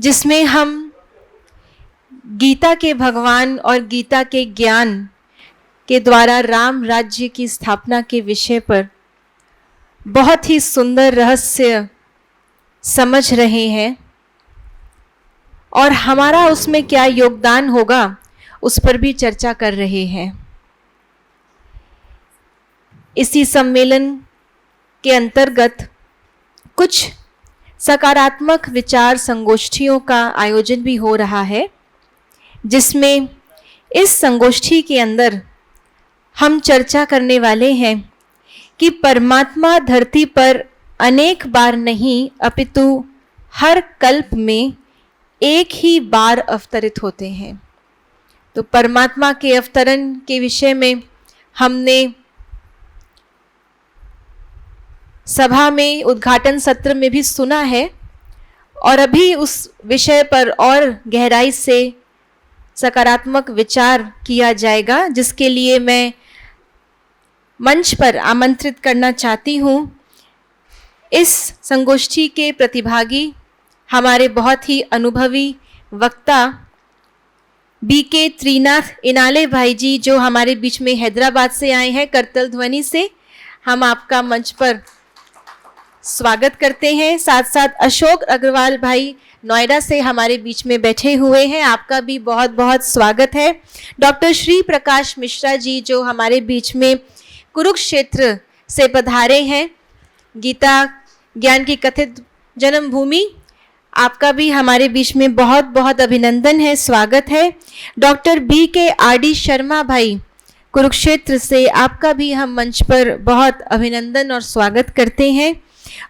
जिसमें हम गीता के भगवान और गीता के ज्ञान के द्वारा राम राज्य की स्थापना के विषय पर बहुत ही सुंदर रहस्य समझ रहे हैं और हमारा उसमें क्या योगदान होगा उस पर भी चर्चा कर रहे हैं। इसी सम्मेलन के अंतर्गत कुछ सकारात्मक विचार संगोष्ठियों का आयोजन भी हो रहा है, जिसमें इस संगोष्ठी के अंदर हम चर्चा करने वाले हैं कि परमात्मा धरती पर अनेक बार नहीं अपितु हर कल्प में एक ही बार अवतरित होते हैं। तो परमात्मा के अवतरण के विषय में हमने सभा में उद्घाटन सत्र में भी सुना है और अभी उस विषय पर और गहराई से सकारात्मक विचार किया जाएगा, जिसके लिए मैं मंच पर आमंत्रित करना चाहती हूँ इस संगोष्ठी के प्रतिभागी हमारे बहुत ही अनुभवी वक्ता बीके त्रिनाथ इनाले भाई जी, जो हमारे बीच में हैदराबाद से आए हैं, करतल ध्वनि से हम आपका मंच पर स्वागत करते हैं। साथ साथ अशोक अग्रवाल भाई नोएडा से हमारे बीच में बैठे हुए हैं, आपका भी बहुत बहुत स्वागत है। डॉक्टर श्री प्रकाश मिश्रा जी, जो हमारे बीच में कुरुक्षेत्र से पधारे हैं, गीता ज्ञान की कथित जन्मभूमि, आपका भी हमारे बीच में बहुत बहुत अभिनंदन है, स्वागत है। डॉक्टर बी के आर डी शर्मा भाई कुरुक्षेत्र से, आपका भी हम मंच पर बहुत अभिनंदन और स्वागत करते हैं।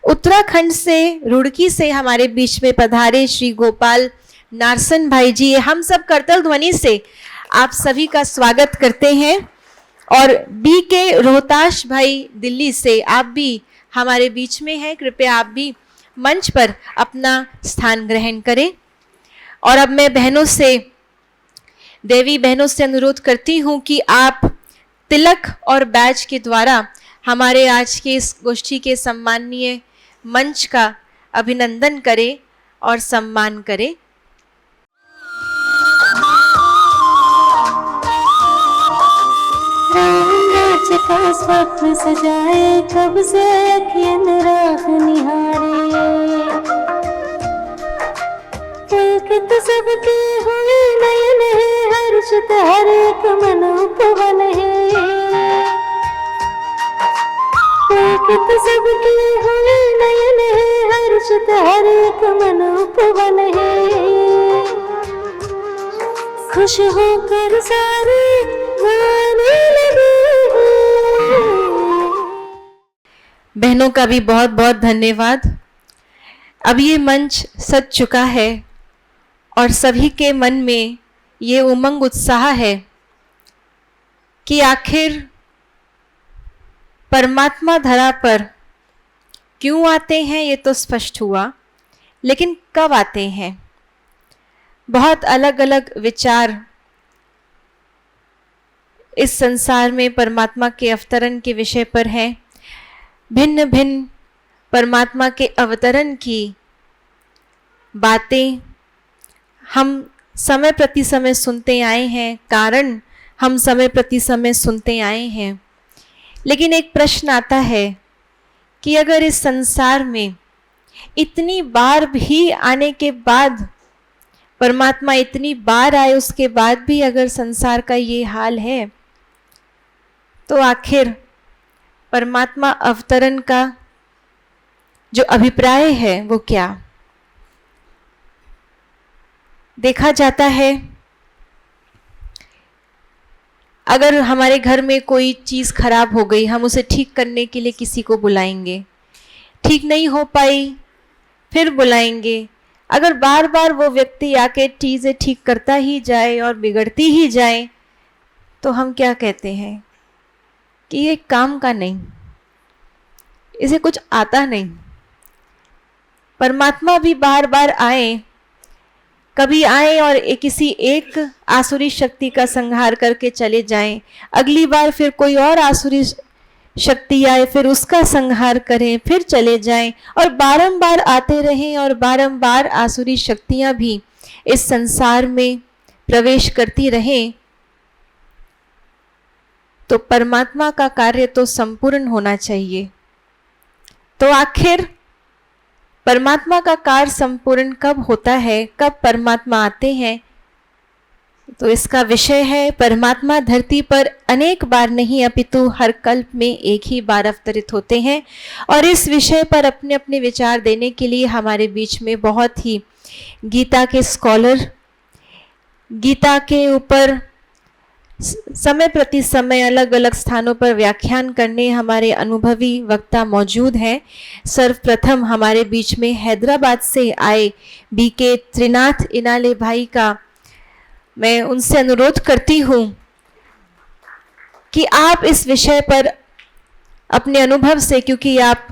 उत्तराखंड से रुड़की से हमारे बीच में पधारे श्री गोपाल नारसन भाई जी, हम सब करतल ध्वनि से आप सभी का स्वागत करते हैं। और बी के रोहताश भाई दिल्ली से, आप भी हमारे बीच में हैं, कृपया आप भी मंच पर अपना स्थान ग्रहण करें। और अब मैं देवी बहनों से अनुरोध करती हूँ कि आप तिलक और बैज के द्वारा हमारे आज के इस गोष्ठी के सम्माननीय मंच का अभिनंदन करें और सम्मान करें। का स्वप्न सजाए कब से अखियन राह निहारे, पुलकित सबके हुए नयन है, हर्षित हर एक मन उपवन है, पुलकित सबके हुए नयन है, हर्षित हर एक मन उपवन है, खुश होकर सारे गाने लगे। बहनों का भी बहुत बहुत धन्यवाद। अब ये मंच सज चुका है और सभी के मन में ये उमंग उत्साह है कि आखिर परमात्मा धरा पर क्यों आते हैं, ये तो स्पष्ट हुआ, लेकिन कब आते हैं। बहुत अलग अलग विचार इस संसार में परमात्मा के अवतरण के विषय पर हैं। भिन्न भिन्न परमात्मा के अवतरण की बातें हम समय प्रति समय सुनते आए हैं, कारण हम समय प्रति समय सुनते आए हैं। लेकिन एक प्रश्न आता है कि अगर इस संसार में इतनी बार भी आने के बाद, परमात्मा इतनी बार आए उसके बाद भी अगर संसार का ये हाल है, तो आखिर परमात्मा अवतरण का जो अभिप्राय है वो क्या। देखा जाता है अगर हमारे घर में कोई चीज़ खराब हो गई, हम उसे ठीक करने के लिए किसी को बुलाएंगे, ठीक नहीं हो पाई फिर बुलाएंगे। अगर बार बार वो व्यक्ति आके चीज़ें ठीक करता ही जाए और बिगड़ती ही जाए, तो हम क्या कहते हैं कि ये काम का नहीं, इसे कुछ आता नहीं। परमात्मा भी बार बार आए, कभी आए और किसी एक आसुरी शक्ति का संहार करके चले जाएं, अगली बार फिर कोई और आसुरी शक्ति आए फिर उसका संहार करें, फिर चले जाएं और बारंबार आते रहें और बारंबार आसुरी शक्तियां भी इस संसार में प्रवेश करती रहें, तो परमात्मा का कार्य तो संपूर्ण होना चाहिए। तो आखिर परमात्मा का कार्य संपूर्ण कब होता है, कब परमात्मा आते हैं? तो इसका विषय है परमात्मा धरती पर अनेक बार नहीं अपितु हर कल्प में एक ही बार अवतरित होते हैं। और इस विषय पर अपने अपने विचार देने के लिए हमारे बीच में बहुत ही गीता के स्कॉलर, गीता के ऊपर समय प्रति समय अलग अलग स्थानों पर व्याख्यान करने हमारे अनुभवी वक्ता मौजूद हैं। सर्वप्रथम हमारे बीच में हैदराबाद से आए बीके त्रिनाथ इनाले भाई का मैं उनसे अनुरोध करती हूँ कि आप इस विषय पर अपने अनुभव से, क्योंकि आप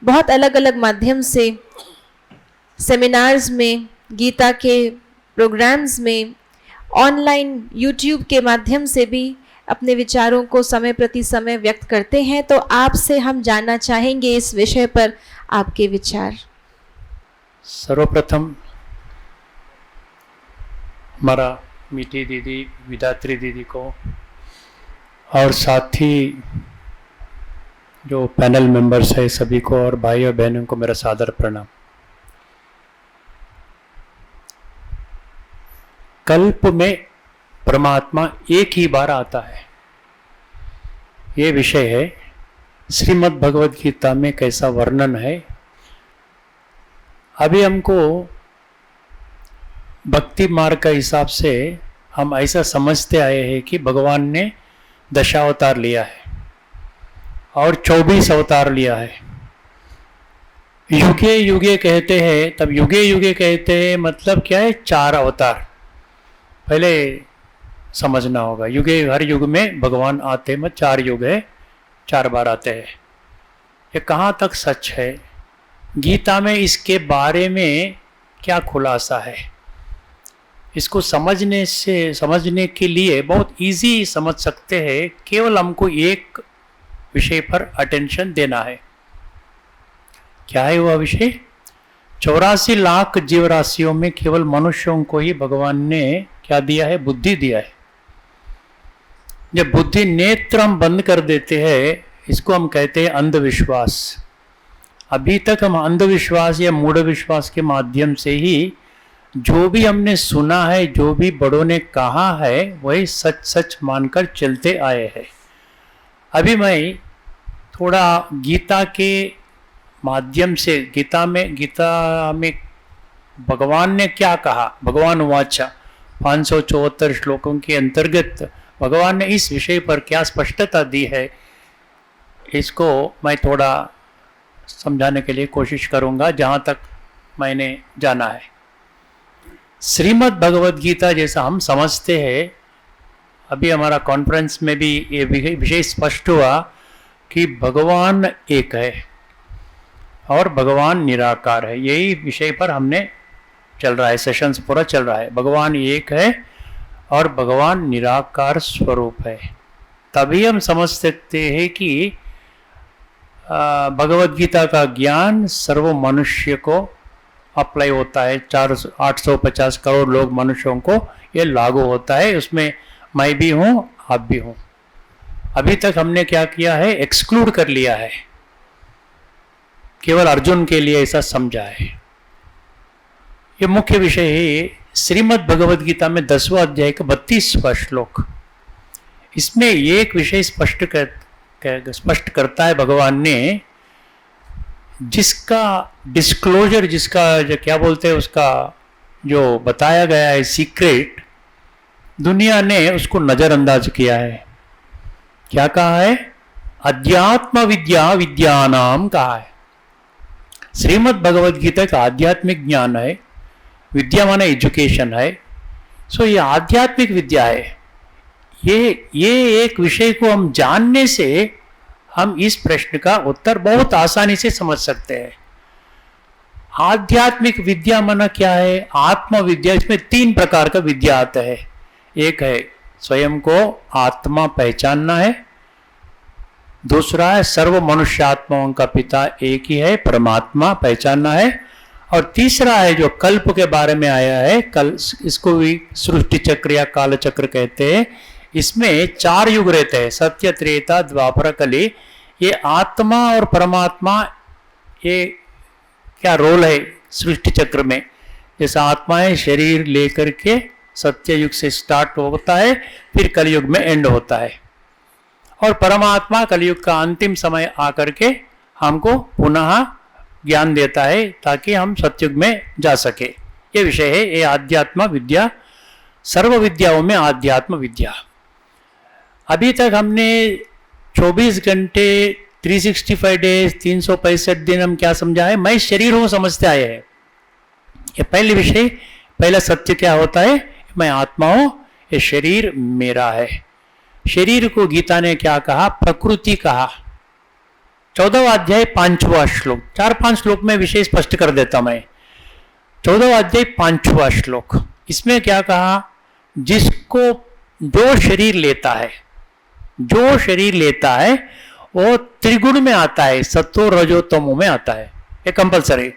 बहुत अलग अलग माध्यम से सेमिनार्स में, गीता के प्रोग्राम्स में, ऑनलाइन यूट्यूब के माध्यम से भी अपने विचारों को समय प्रति समय व्यक्त करते हैं, तो आपसे हम जानना चाहेंगे इस विषय पर आपके विचार। सर्वप्रथम हमारा मीठी दीदी विधात्री दीदी को और साथ ही जो पैनल मेंबर्स है सभी को और भाई और बहनों को मेरा सादर प्रणाम। कल्प में परमात्मा एक ही बार आता है, ये विषय है। श्रीमद् भगवद गीता में कैसा वर्णन है, अभी हमको भक्ति मार्ग का हिसाब से हम ऐसा समझते आए हैं कि भगवान ने दशावतार लिया है और 24 अवतार लिया है। युगे युगे कहते हैं, तब युगे युगे कहते हैं मतलब क्या है, 4 अवतार पहले समझना होगा। युगे, हर युग में भगवान आते, मत 4 युग है, 4 बार आते हैं। ये कहाँ तक सच है? गीता में इसके बारे में क्या खुलासा है? इसको समझने के लिए बहुत इजी समझ सकते हैं, केवल हमको एक विषय पर अटेंशन देना है। क्या है वह विषय? 84 लाख जीव राशियों में केवल मनुष्यों को ही भगवान ने क्या दिया है? बुद्धि दिया है। जब बुद्धि नेत्र हम बंद कर देते हैं, इसको हम कहते हैं अंधविश्वास। अभी तक हम अंधविश्वास या मूढ़ विश्वास के माध्यम से ही जो भी हमने सुना है, जो भी बड़ों ने कहा है, वही सच सच मानकर चलते आए हैं। अभी मैं थोड़ा गीता के माध्यम से, गीता में भगवान ने क्या कहा, भगवान वाचा 574 श्लोकों के अंतर्गत भगवान ने इस विषय पर क्या स्पष्टता दी है, इसको मैं थोड़ा समझाने के लिए कोशिश करूंगा जहाँ तक मैंने जाना है। श्रीमद् भगवद गीता जैसा हम समझते हैं, अभी हमारा कॉन्फ्रेंस में भी ये विषय स्पष्ट हुआ कि भगवान एक है और भगवान निराकार है। यही विषय पर हमने चल रहा है, सेशंस पूरा चल रहा है। भगवान एक है और भगवान निराकार स्वरूप है। तभी हम समझ सकते हैं कि भगवद गीता का ज्ञान सर्व मनुष्य को अप्लाई होता है। 850 करोड़ लोग मनुष्यों को ये लागू होता है। उसमें मैं भी हूँ, आप भी हूँ। अभी तक हमने क्या किया है? एक्सक्लूड कर लिया है, केवल अर्जुन के लिए ऐसा समझा है। ये मुख्य विषय है श्रीमद् भगवद गीता में 10वां अध्याय का 32वां श्लोक। इसमें एक विषय स्पष्ट करता है भगवान ने, जिसका डिस्क्लोजर, जिसका जो क्या बोलते हैं, उसका जो बताया गया है सीक्रेट, दुनिया ने उसको नजरअंदाज किया है। क्या कहा है? अध्यात्म विद्या विद्यानाम कहा है। श्रीमद् भगवद गीता का आध्यात्मिक ज्ञान है, विद्या माने एजुकेशन है। सो ये आध्यात्मिक विद्या है। ये एक विषय को हम जानने से हम इस प्रश्न का उत्तर बहुत आसानी से समझ सकते हैं। आध्यात्मिक विद्या माना क्या है? आत्म विद्या। इसमें 3 प्रकार का विद्या आता है। एक है स्वयं को आत्मा पहचानना है, दूसरा है सर्व मनुष्यात्माओं का पिता एक ही है, परमात्मा पहचानना है। और तीसरा है जो कल्प के बारे में आया है, कल इसको भी सृष्टि चक्र या काल चक्र कहते हैं। इसमें 4 युग रहते हैं, सत्य, त्रेता, द्वापर, कली। ये आत्मा और परमात्मा ये क्या रोल है सृष्टि चक्र में। जैसा आत्मा है शरीर लेकर के सत्य युग से स्टार्ट होता है, फिर कलयुग में एंड होता है, और परमात्मा कलयुग का अंतिम समय आकर के हमको पुनः ज्ञान देता है ताकि हम सत्युग में जा सके। ये विषय है, ये आध्यात्म विद्या, सर्व विद्याओं में आध्यात्म विद्या। अभी तक हमने 24 घंटे 365 डेज 365 दिन हम क्या समझा है, मैं शरीर हूं समझते आए हैं। ये पहले विषय, पहला सत्य क्या होता है, मैं आत्मा हूं, ये शरीर मेरा है। शरीर को गीता ने क्या कहा, प्रकृति कहा। 14वां अध्याय 5वां श्लोक, 4-5 श्लोक में विषय स्पष्ट कर देता मैं। 14वां अध्याय 5वां श्लोक, इसमें क्या कहा, जिसको जो शरीर लेता है, जो शरीर लेता है वो त्रिगुण में आता है, सत्व रजो तमो में आता है, ये कंपलसरी।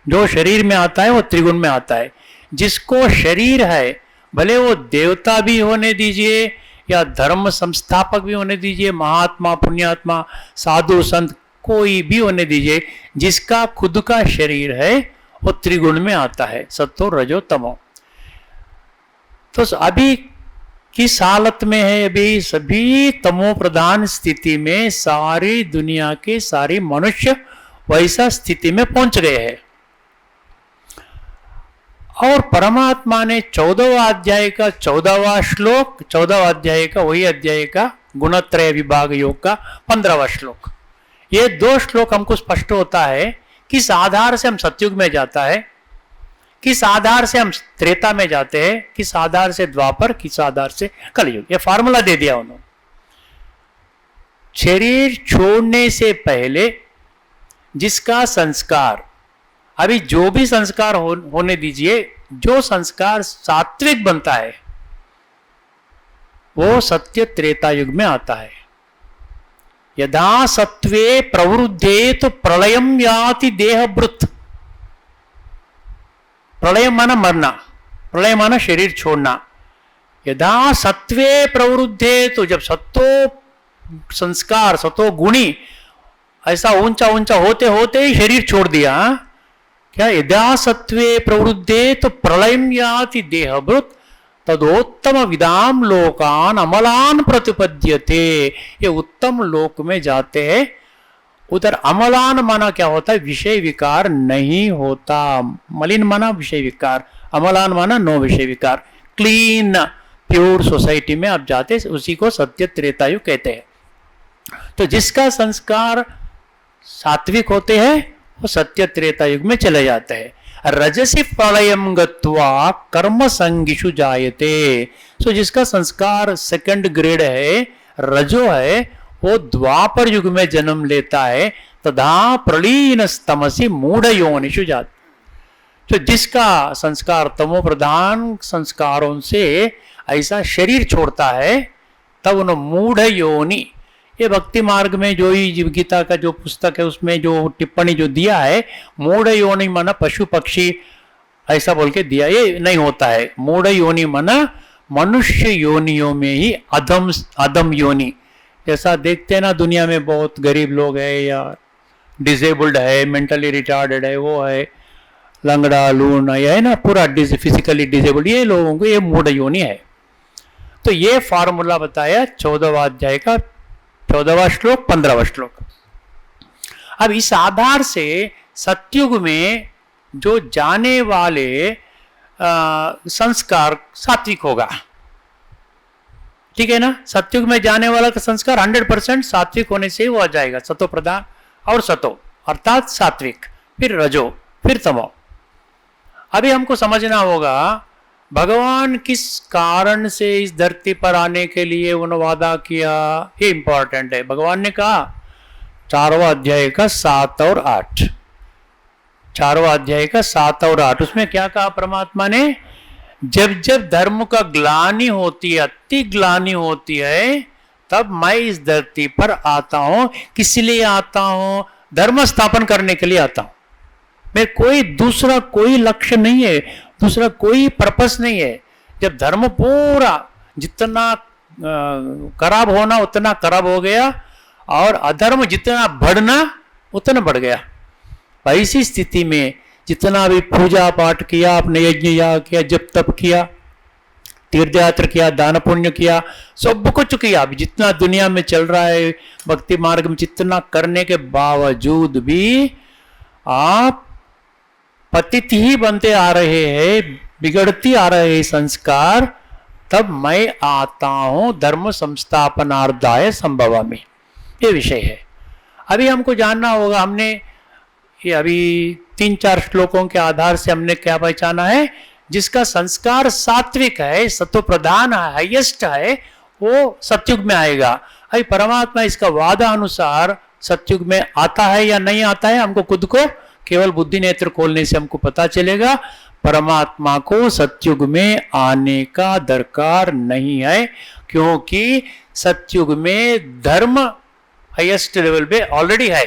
जो शरीर में आता है वो त्रिगुण में आता है। जिसको शरीर है, भले वो देवता भी होने दीजिए या धर्म संस्थापक भी होने दीजिए, महात्मा, पुण्यात्मा, साधु संत, कोई भी होने दीजिए, जिसका खुद का शरीर है वो त्रिगुण में आता है, सत्व रजो तमो। तो अभी किस हालत में है, अभी सभी तमो प्रधान स्थिति में सारी दुनिया के सारे मनुष्य वैसा स्थिति में पहुंच गए हैं। और परमात्मा ने 14वां अध्याय का 14वां श्लोक, 14वां अध्याय का वही अध्याय का गुणत्रय विभाग योग का 15वां श्लोक, ये 2 श्लोक हमको स्पष्ट होता है किस आधार से हम सतयुग में जाता है, किस आधार से हम त्रेता में जाते हैं, किस आधार से द्वापर, किस आधार से कलयुग। ये फार्मूला दे दिया उन्होंने। शरीर छोड़ने से पहले जिसका संस्कार, अभी जो भी संस्कार होने दीजिए, जो संस्कार सात्विक बनता है वो सत्य त्रेता युग में आता है। यदा सत्वे प्रवृद्धे तो प्रलयम याति देहभृत। प्रलय माना मरना, प्रलय माना शरीर छोड़ना। यदा सत्वे प्रवृद्धे, तो जब सत्तो संस्कार, सत्तो गुणी ऐसा ऊंचा ऊंचा होते होते ही शरीर छोड़ दिया, क्या यदा सत्वे प्रवृद्धे तो प्रलयम याति देहभृत तदोत्तम विदाम लोकान अमलान प्रतिपद्यते। ये उत्तम लोक में जाते हैं, उधर अमलान माना क्या होता है, विषय विकार नहीं होता। मलिन माना विषय विकार, अमलान माना नो विषय विकार। क्लीन प्योर सोसाइटी में आप जाते, उसी को सत्य त्रेतायुग कहते हैं। तो जिसका संस्कार सात्विक होते हैं वो सत्य त्रेतायुग में चले जाते हैं। रजसी प्रलयम गत्वा कर्म संगिषु जायते। सो जिसका संस्कार सेकंड ग्रेड है, रजो है, वो द्वापर युग में जन्म लेता है। तदा प्रलीन तमसी मूढ़ योनिषु जात। तो जिसका संस्कार तमो प्रधान संस्कारों से ऐसा शरीर छोड़ता है, तब उन मूढ़ योनि, ये भक्ति मार्ग में जो ही गीता का जो पुस्तक है उसमें जो टिप्पणी जो दिया है, मूढ़ योनि माना पशु पक्षी ऐसा बोल के दिया, ये नहीं होता है। मूढ़ योनि माना मनुष्य योनियों में ही अधम योनि। जैसा देखते हैं ना, दुनिया में बहुत गरीब लोग है या डिसेबल्ड है, मेंटली रिटार्डेड है, वो है लंगड़ा लून, ये है ना पूरा फिजिकली डिसेबल्ड, ये लोगों को ये मूढ़ योनि है। तो ये फार्मूला बताया 14वां अध्याय का 14वां श्लोक 15वां श्लोक। अब इस आधार से सतयुग में जो जाने वाले संस्कार सात्विक होगा, ठीक है ना। सतयुग में जाने वाला का संस्कार 100% सात्विक होने से ही वो आ जाएगा, सतो प्रधान और सतो अर्थात सात्विक, फिर रजो, फिर तमो। अभी हमको समझना होगा भगवान किस कारण से इस धरती पर आने के लिए उन्होंने वादा किया, ये इंपॉर्टेंट है। भगवान ने कहा 4वां अध्याय का 7 और 8, 4वां अध्याय का 7 और 8, उसमें क्या कहा परमात्मा ने, जब जब धर्म का ग्लानि होती है, अति ग्लानि होती है, तब मैं इस धरती पर आता हूं। किस लिए आता हूं? धर्म स्थापन करने के लिए आता हूं। मैं कोई दूसरा कोई लक्ष्य नहीं है, दूसरा कोई पर्पस नहीं है। जब धर्म पूरा जितना खराब होना उतना खराब हो गया और अधर्म जितना बढ़ना उतना बढ़ गया, ऐसी स्थिति में जितना भी पूजा पाठ किया, आपने यज्ञ याग किया, जप तप किया, तीर्थ यात्रा किया, दान पुण्य किया, सब कुछ किया, अभी जितना दुनिया में चल रहा है भक्ति मार्ग में, जितना करने के बावजूद भी आप पतित ही बनते आ रहे हैं, बिगड़ती आ रहे हैं संस्कार। तब मैं आता हूं धर्म संस्थापनार्थाय संभवामि, ये विषय है। अभी हमको जानना होगा, हमने ये अभी 3-4 श्लोकों के आधार से हमने क्या पहचाना है? जिसका संस्कार सात्विक है, सत्व प्रधान है, हाईएस्ट है, वो सतयुग में आएगा। अभी परमात्मा इसका वादा अनुसार सतयुग में आता है या नहीं आता है, हमको खुद को केवल बुद्धि नेत्र खोलने से हमको पता चलेगा। परमात्मा को सतयुग में आने का दरकार नहीं है, क्योंकि सतयुग में धर्म हाईएस्ट लेवल पे ऑलरेडी है।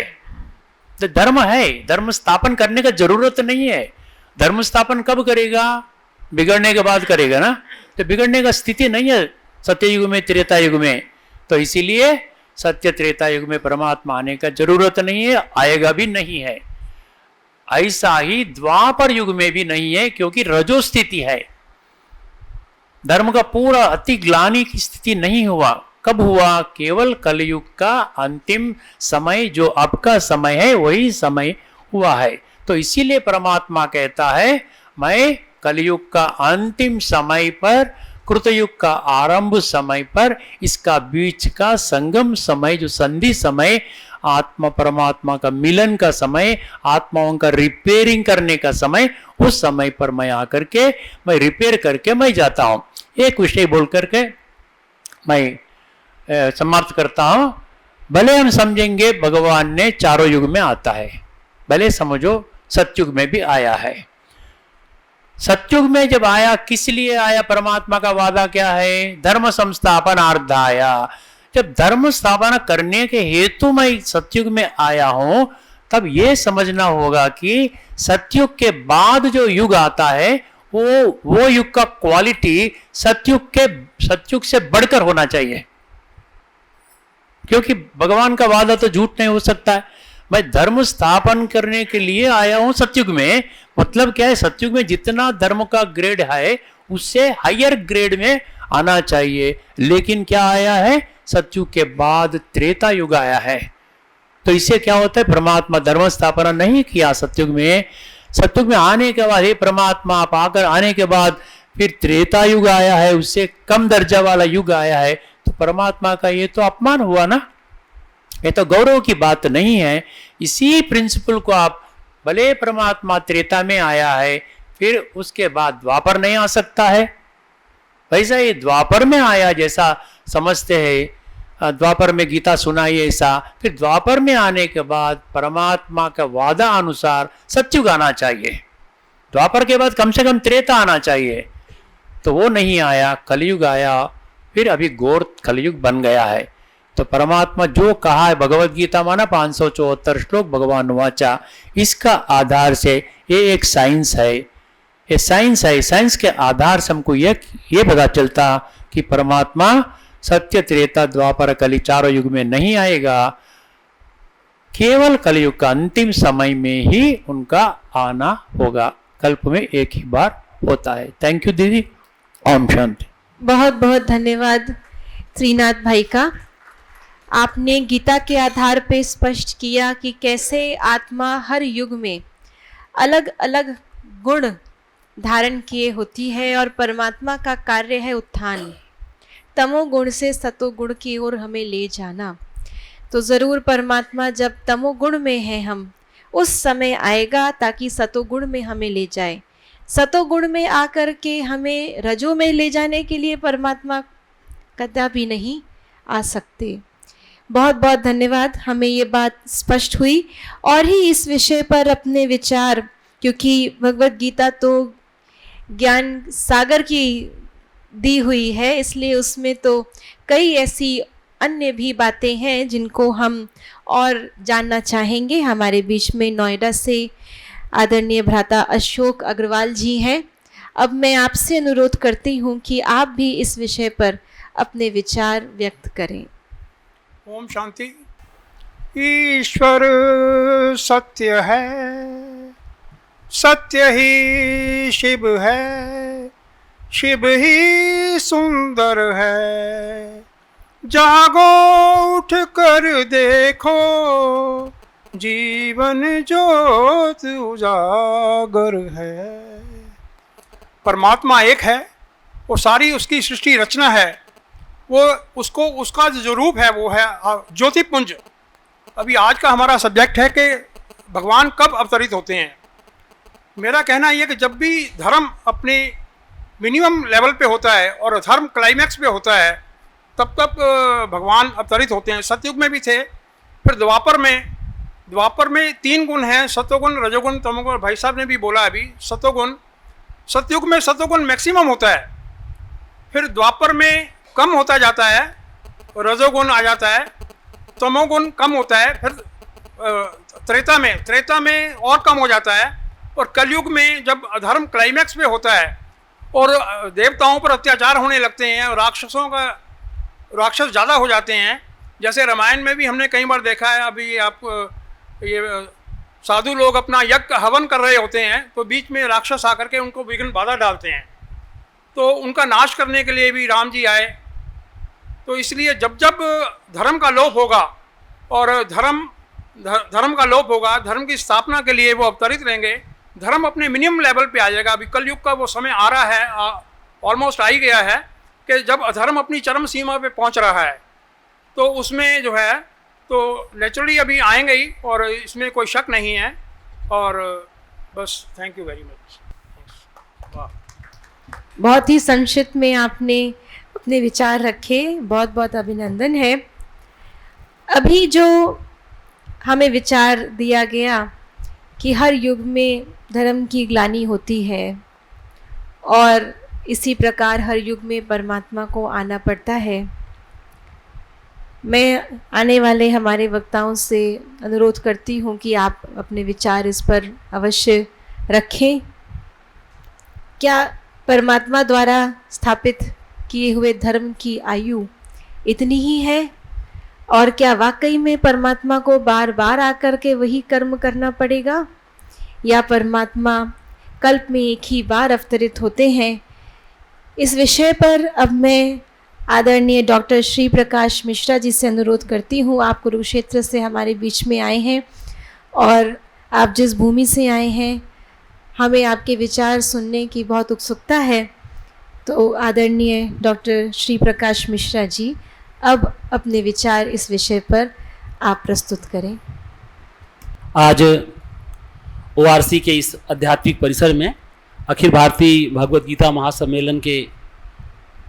तो धर्म है, धर्म स्थापन करने का जरूरत नहीं है। धर्म स्थापन कब करेगा? बिगड़ने के बाद करेगा ना। तो बिगड़ने का स्थिति नहीं है सत्ययुग में, त्रेता युग में। तो इसीलिए सत्य त्रेता युग में परमात्मा आने का जरूरत नहीं है, आएगा भी नहीं है। ऐसा ही द्वापर युग में भी नहीं है, क्योंकि रजो स्थिति है। धर्म का पूरा अति ग्लानि की स्थिति नहीं हुआ। कब हुआ? केवल कलयुग का अंतिम समय, जो अब का समय है वही समय हुआ है। तो इसीलिए परमात्मा कहता है मैं कलयुग का अंतिम समय पर, कृतयुग का आरंभ समय पर, इसका बीच का संगम समय, जो संधि समय, आत्मा परमात्मा का मिलन का समय, आत्माओं का रिपेयरिंग करने का समय, उस समय पर मैं आकर के मैं रिपेयर करके मैं जाता हूं। एक विषय बोल करके मैं समाप्त करता हूं। भले हम समझेंगे भगवान ने चारों युग में आता है, भले समझो सतयुग में भी आया है। सतयुग में जब आया, किस लिए आया? परमात्मा का वादा क्या है? धर्म संस्थापनार्थाय। जब धर्म स्थापना करने के हेतु मैं सतयुग में आया हूं, तब यह समझना होगा कि सतयुग के बाद जो युग आता है वो युग का क्वालिटी सतयुग से बढ़कर होना चाहिए, क्योंकि भगवान का वादा तो झूठ नहीं हो सकता है। मैं धर्म स्थापन करने के लिए आया हूं सतयुग में, मतलब क्या है? सतयुग में जितना धर्म का ग्रेड है उससे हायर ग्रेड में आना चाहिए। लेकिन क्या आया है? सतयुग के बाद त्रेता युग आया है। तो इससे क्या होता है? परमात्मा धर्म स्थापना नहीं किया सतयुग में। सतयुग में आने के बाद, हे परमात्मा आप आकर आने के बाद फिर त्रेता युग आया है, उससे कम दर्जा वाला युग आया है। तो परमात्मा का ये तो अपमान हुआ ना, ये तो गौरव की बात नहीं है। इसी प्रिंसिपल को आप, भले परमात्मा त्रेता में आया है, फिर उसके बाद द्वापर नहीं आ सकता है, वैसा ये द्वापर में आया जैसा समझते हैं, द्वापर में गीता सुनाई ऐसा, फिर द्वापर में आने के बाद परमात्मा का वादा अनुसार सतयुग आना चाहिए। द्वापर के बाद कम से कम त्रेता आना चाहिए, तो वो नहीं आया, कलयुग आया, फिर अभी घोर कलयुग बन गया है। तो परमात्मा जो कहा है, भगवत गीता माना 574 श्लोक भगवान वाचा, इसका आधार से ये एक साइंस है, ये साइंस है। साइंस के आधार से हमको ये पता चलता कि परमात्मा सत्य त्रेता द्वापर कलि चारों युग में नहीं आएगा, केवल कलयुग का अंतिम समय में ही उनका आना होगा। कल्प में एक ही बार होता है। थैंक यू दीदी। ओम शांति। बहुत बहुत धन्यवाद श्रीनाथ भाई का। आपने गीता के आधार पे स्पष्ट किया कि कैसे आत्मा हर युग में अलग अलग गुण धारण किए होती है और परमात्मा का कार्य है उत्थान, तमोगुण से सतोगुण की ओर हमें ले जाना। तो ज़रूर परमात्मा जब तमोगुण में है हम, उस समय आएगा ताकि सतोगुण में हमें ले जाए। सतोगुण में आकर के हमें रजो में ले जाने के लिए परमात्मा कदापि नहीं आ सकते। बहुत बहुत धन्यवाद, हमें ये बात स्पष्ट हुई। और ही इस विषय पर अपने विचार, क्योंकि भगवत गीता तो ज्ञान सागर की दी हुई है, इसलिए उसमें तो कई ऐसी अन्य भी बातें हैं जिनको हम और जानना चाहेंगे। हमारे बीच में नोएडा से आदरणीय भ्राता अशोक अग्रवाल जी हैं। अब मैं आपसे अनुरोध करती हूँ कि आप भी इस विषय पर अपने विचार व्यक्त करें। ओम शांति। ईश्वर सत्य है, सत्य ही शिव है, शिव ही सुंदर है। जागो उठ कर देखो, जीवन ज्योत उजागर है। परमात्मा एक है और सारी उसकी सृष्टि रचना है, वो उसको उसका जो रूप है वो है ज्योतिपुंज। अभी आज का हमारा सब्जेक्ट है कि भगवान कब अवतरित होते हैं। मेरा कहना यह कि जब भी धर्म अपने मिनिमम लेवल पे होता है और धर्म क्लाइमैक्स पे होता है तब तक भगवान अवतरित होते हैं। सतयुग में भी थे, फिर द्वापर में 3 गुण हैं, सतोगुण, रजोगुण, तमोगुण। भाई साहब ने भी बोला अभी सतोगुण। सतयुग में सतोगुण मैक्सिमम होता है, फिर द्वापर में कम होता जाता है, रजोगुण आ जाता है, तमोगुण कम होता है, फिर त्रेता में और कम हो जाता है, और कलयुग में जब अधर्म क्लाइमैक्स पे होता है और देवताओं पर अत्याचार होने लगते हैं और राक्षस ज़्यादा हो जाते हैं। जैसे रामायण में भी हमने कई बार देखा है। अभी आप ये साधु लोग अपना यज्ञ हवन कर रहे होते हैं तो बीच में राक्षस आकर के उनको विघ्न बाधा डालते हैं, तो उनका नाश करने के लिए भी राम जी आए। तो इसलिए जब जब धर्म का लोप होगा और धर्म का लोप होगा, धर्म की स्थापना के लिए वो अवतरित रहेंगे। धर्म अपने मिनिमम लेवल पे आ जाएगा। अभी कलयुग का वो समय आ रहा है, ऑलमोस्ट आ ही गया है कि जब अधर्म अपनी चरम सीमा पे पहुंच रहा है, तो उसमें जो है तो नेचुरली अभी आएंगे ही, और इसमें कोई शक नहीं है। और बस थैंक यू वेरी मच। बहुत ही संक्षिप्त में आपने अपने विचार रखे, बहुत बहुत अभिनंदन है। अभी जो हमें विचार दिया गया कि हर युग में धर्म की ग्लानि होती है और इसी प्रकार हर युग में परमात्मा को आना पड़ता है। मैं आने वाले हमारे वक्ताओं से अनुरोध करती हूँ कि आप अपने विचार इस पर अवश्य रखें। क्या परमात्मा द्वारा स्थापित किए हुए धर्म की आयु इतनी ही है, और क्या वाकई में परमात्मा को बार बार आकर के वही कर्म करना पड़ेगा, या परमात्मा कल्प में एक ही बार अवतरित होते हैं? इस विषय पर अब मैं आदरणीय डॉक्टर श्री प्रकाश मिश्रा जी से अनुरोध करती हूँ। आप कुरुक्षेत्र से हमारे बीच में आए हैं और आप जिस भूमि से आए हैं हमें आपके विचार सुनने की बहुत उत्सुकता है। तो आदरणीय डॉक्टर श्री प्रकाश मिश्रा जी, अब अपने विचार इस विषय पर आप प्रस्तुत करें। आज ORC के इस आध्यात्मिक परिसर में अखिल भारतीय भगवत गीता महासम्मेलन के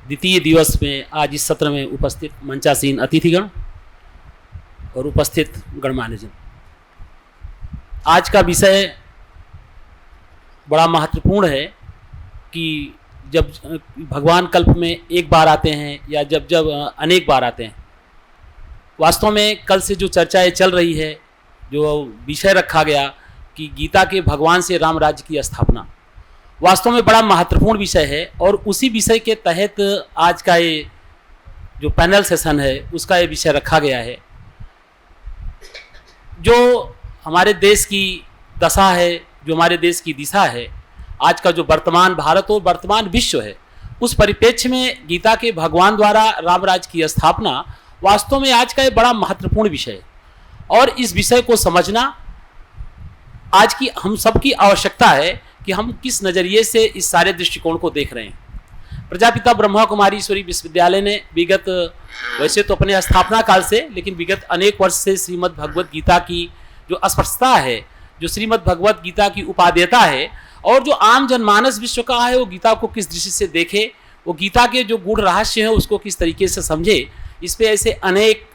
द्वितीय दिवस में आज इस सत्र में उपस्थित मंचासीन अतिथिगण और उपस्थित गणमान्यजन, आज का विषय बड़ा महत्वपूर्ण है कि जब भगवान कल्प में एक बार आते हैं या जब जब अनेक बार आते हैं। वास्तव में कल से जो चर्चाएं चल रही है, जो विषय रखा गया कि गीता के भगवान से राम राज्य की स्थापना, वास्तव में बड़ा महत्वपूर्ण विषय है। और उसी विषय के तहत आज का ये जो पैनल सेशन है उसका ये विषय रखा गया है। जो हमारे देश की दशा है, जो हमारे देश की दिशा है, आज का जो वर्तमान भारत और वर्तमान विश्व है, उस परिप्रेक्ष्य में गीता के भगवान द्वारा राम राज्य की स्थापना वास्तव में आज का ये बड़ा महत्वपूर्ण विषय है। और इस विषय को समझना आज की हम सबकी आवश्यकता है कि हम किस नज़रिए से इस सारे दृष्टिकोण को देख रहे हैं। प्रजापिता ब्रह्मा कुमारी ईश्वरी विश्वविद्यालय ने विगत, वैसे तो अपने स्थापना काल से, लेकिन विगत अनेक वर्ष से श्रीमद् भगवत गीता की जो अस्पष्टता है, जो श्रीमद् भगवत गीता की उपादेयता है, और जो आम जनमानस विश्व का है वो गीता को किस दृष्टि से देखे, वो गीता के जो गूढ़ रहस्य हैं उसको किस तरीके से समझे, इस पे ऐसे अनेक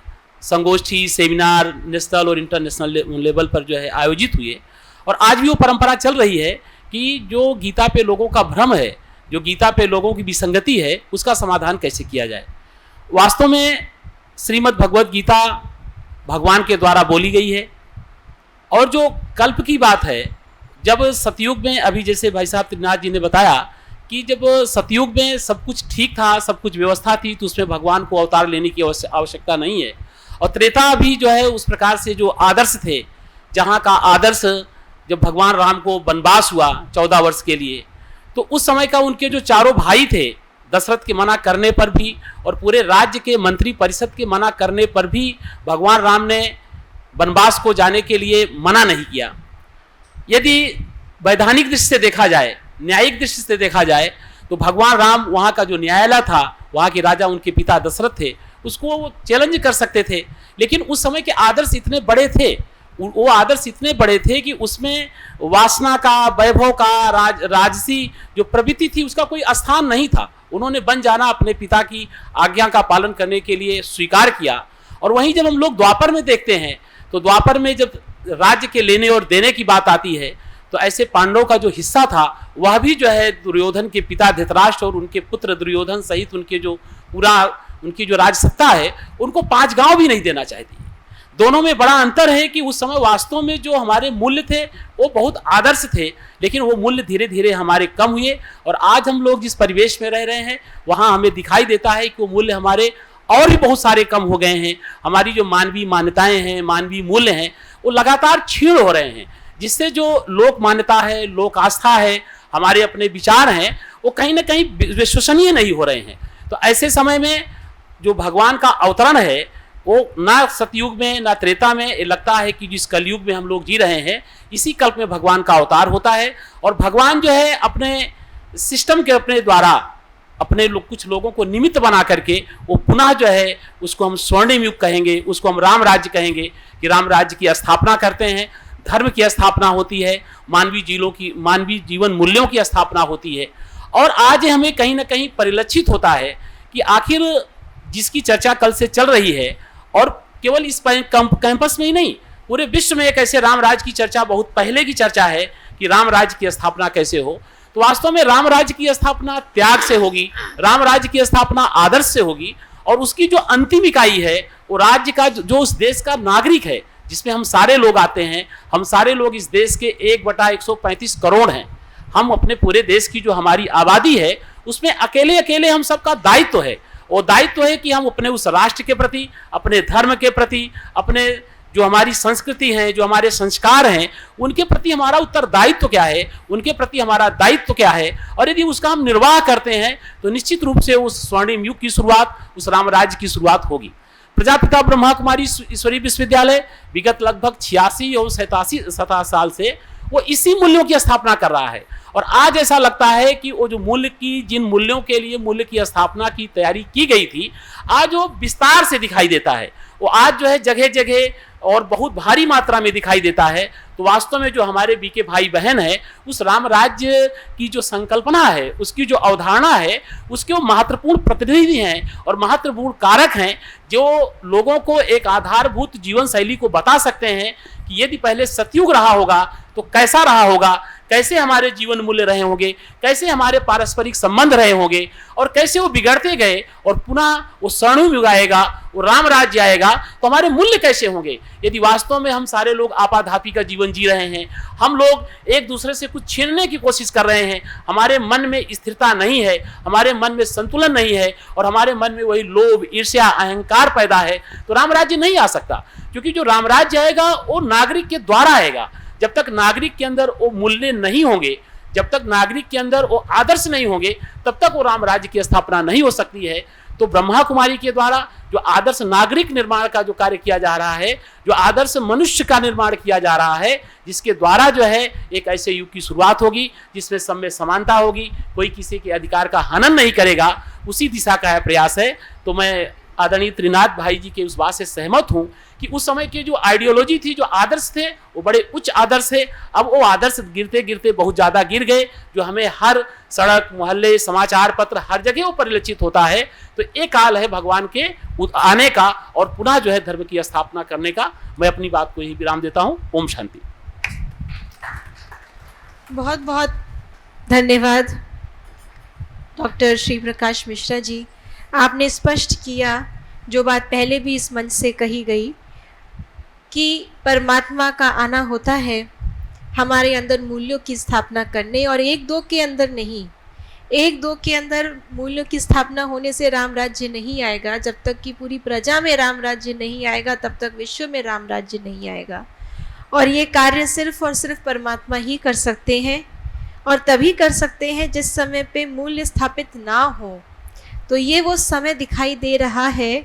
संगोष्ठी, सेमिनार नेशनल और इंटरनेशनल लेवल पर जो है आयोजित हुए। और आज भी वो परंपरा चल रही है कि जो गीता पे लोगों का भ्रम है, जो गीता पे लोगों की विसंगति है, उसका समाधान कैसे किया जाए। वास्तव में श्रीमद् भगवद गीता भगवान के द्वारा बोली गई है। और जो कल्प की बात है, जब सतयुग में, अभी जैसे भाई साहब त्रिनाथ जी ने बताया कि जब सतयुग में सब कुछ ठीक था, सब कुछ व्यवस्था थी, तो उसमें भगवान को अवतार लेने की आवश्यकता नहीं है। और त्रेता भी जो है उस प्रकार से जो आदर्श थे, जहाँ का आदर्श जब भगवान राम को वनवास हुआ 14 वर्ष के लिए, तो उस समय का उनके जो चारों भाई थे, दशरथ के मना करने पर भी और पूरे राज्य के मंत्री परिषद के मना करने पर भी भगवान राम ने वनवास को जाने के लिए मना नहीं किया। यदि वैधानिक दृष्टि से देखा जाए, न्यायिक दृष्टि से देखा जाए, तो भगवान राम वहाँ का जो न्यायालय था, वहाँ के राजा उनके पिता दशरथ थे, उसको वो चैलेंज कर सकते थे। लेकिन उस समय के आदर्श इतने बड़े थे, वो आदर्श इतने बड़े थे कि उसमें वासना का, वैभव का, राजसी जो प्रवृत्ति थी उसका कोई स्थान नहीं था। उन्होंने बन जाना अपने पिता की आज्ञा का पालन करने के लिए स्वीकार किया। और वहीं जब हम लोग द्वापर में देखते हैं, तो द्वापर में जब राज्य के लेने और देने की बात आती है, तो ऐसे पांडवों का जो हिस्सा था वह भी जो है दुर्योधन के पिता धृतराष्ट्र और उनके पुत्र दुर्योधन सहित उनके जो उनकी जो राजसत्ता है, उनको 5 गांव भी नहीं देना चाहती। दोनों में बड़ा अंतर है कि उस समय वास्तव में जो हमारे मूल्य थे वो बहुत आदर्श थे, लेकिन वो मूल्य धीरे धीरे हमारे कम हुए। और आज हम लोग जिस परिवेश में रह रहे हैं, वहाँ हमें दिखाई देता है कि वो मूल्य हमारे और भी बहुत सारे कम हो गए हैं। हमारी जो मानवीय मान्यताएं हैं, मानवीय मूल्य हैं, वो लगातार क्षीण हो रहे हैं, जिससे जो लोक मान्यता है, लोक आस्था है, हमारे अपने विचार हैं, वो कहीं ना कहीं विश्वसनीय नहीं हो रहे हैं। तो ऐसे समय में जो भगवान का अवतरण है, वो ना सतयुग में ना त्रेता में, लगता है कि जिस कलयुग में हम लोग जी रहे हैं, इसी कल्प में भगवान का अवतार होता है। और भगवान जो है अपने सिस्टम के अपने द्वारा अपने कुछ लोगों को निमित्त बना करके वो पुनः जो है उसको हम स्वर्णिम युग कहेंगे, उसको हम राम राज्य कहेंगे कि राम राज्य की स्थापना करते हैं, धर्म की स्थापना होती है, मानवीय जीवन मूल्यों की स्थापना होती है। और आज हमें कहीं ना कहीं परिलक्षित होता है कि आखिर जिसकी चर्चा कल से चल रही है, और केवल इस कैंपस में ही नहीं, पूरे विश्व में एक ऐसे राम राज्य की चर्चा बहुत पहले की चर्चा है कि राम राज्य की स्थापना कैसे हो। तो वास्तव में राम राज्य की स्थापना त्याग से होगी, राम राज्य की स्थापना आदर्श से होगी। और उसकी जो अंतिम इकाई है, वो राज्य का जो उस देश का नागरिक है, जिसमें हम सारे लोग आते हैं, हम सारे लोग इस देश के 1/135 करोड़ हैं। हम अपने पूरे देश की जो हमारी आबादी है, उसमें अकेले अकेले हम सबका दायित्व है। वो दायित्व है कि हम अपने उस राष्ट्र के प्रति, अपने धर्म के प्रति, अपने जो हमारी संस्कृति है, जो हमारे संस्कार हैं, उनके प्रति हमारा उत्तरदायित्व क्या है, उनके प्रति हमारा दायित्व क्या है। और यदि उसका हम निर्वाह करते हैं, तो निश्चित रूप से उस स्वर्णिम युग की शुरुआत, उस राम राज्य की शुरुआत होगी। प्रजापिता ब्रह्मा कुमारी ईश्वरीय विश्वविद्यालय विगत लगभग 86 और 87 साल से वो इसी मूल्यों की स्थापना कर रहा है। और आज ऐसा लगता है कि वो जो मूल्य की, जिन मूल्यों के लिए मूल्य की स्थापना की तैयारी की गई थी, आज वो विस्तार से दिखाई देता है। वो आज जो है जगह जगह और बहुत भारी मात्रा में दिखाई देता है। तो वास्तव में जो हमारे बीके भाई बहन है, उस राम राज्य की जो संकल्पना है, उसकी जो अवधारणा है, उसके वो महत्वपूर्ण प्रतिनिधि हैं और महत्वपूर्ण कारक हैं, जो लोगों को एक आधारभूत जीवन शैली को बता सकते हैं कि यदि पहले सतयुग रहा होगा तो कैसा रहा होगा, कैसे हमारे जीवन मूल्य रहे होंगे, कैसे हमारे पारस्परिक संबंध रहे होंगे, और कैसे वो बिगड़ते गए और पुनः वो स्वर्णिम युग आएगा, वो राम राज्य आएगा, तो हमारे मूल्य कैसे होंगे। यदि वास्तव में हम सारे लोग आपाधापी का जीवन जी रहे हैं, हम लोग एक दूसरे से कुछ छीनने की कोशिश कर रहे हैं, हमारे मन में स्थिरता नहीं है, हमारे मन में संतुलन नहीं है, और हमारे मन में वही लोभ, ईर्ष्या, अहंकार पैदा है, तो राम राज्य नहीं आ सकता। क्योंकि जो राम राज्य आएगा वो नागरिक के द्वारा आएगा। जब तक नागरिक के अंदर वो मूल्य नहीं होंगे, जब तक नागरिक के अंदर वो आदर्श नहीं होंगे, तब तक वो राम राज्य की स्थापना नहीं हो सकती है। तो ब्रह्मा कुमारी के द्वारा जो आदर्श नागरिक निर्माण का जो कार्य किया जा रहा है, जो आदर्श मनुष्य का निर्माण किया जा रहा है, जिसके द्वारा जो है एक ऐसे युग की शुरुआत होगी जिसमें सब में समानता होगी, कोई किसी के अधिकार का हनन नहीं करेगा, उसी दिशा का है प्रयास है। तो मैं आदरणीय त्रिनाथ भाई जी के उस बात से सहमत हूँ कि उस समय की जो आइडियोलॉजी थी, जो आदर्श थे, वो बड़े उच्च आदर्श थे। अब वो आदर्श गिरते गिरते बहुत ज़्यादा गिर गए, जो हमें हर सड़क, मोहल्ले, समाचार पत्र, हर जगह वो परिलक्षित होता है। तो एक काल है भगवान के आने का और पुनः जो है धर्म की स्थापना करने का। मैं अपनी बात को यही विराम देता हूँ। ओम शांति। बहुत बहुत धन्यवाद डॉक्टर श्री प्रकाश मिश्रा जी। आपने स्पष्ट किया जो बात पहले भी इस मंच से कही गई कि परमात्मा का आना होता है हमारे अंदर मूल्यों की स्थापना करने, और एक दो के अंदर नहीं। एक दो के अंदर मूल्यों की स्थापना होने से राम राज्य नहीं आएगा। जब तक कि पूरी प्रजा में राम राज्य नहीं आएगा तब तक विश्व में राम राज्य नहीं आएगा। और ये कार्य सिर्फ और सिर्फ परमात्मा ही कर सकते हैं, और तभी कर सकते हैं जिस समय पे मूल्य स्थापित ना हो। तो ये वो समय दिखाई दे रहा है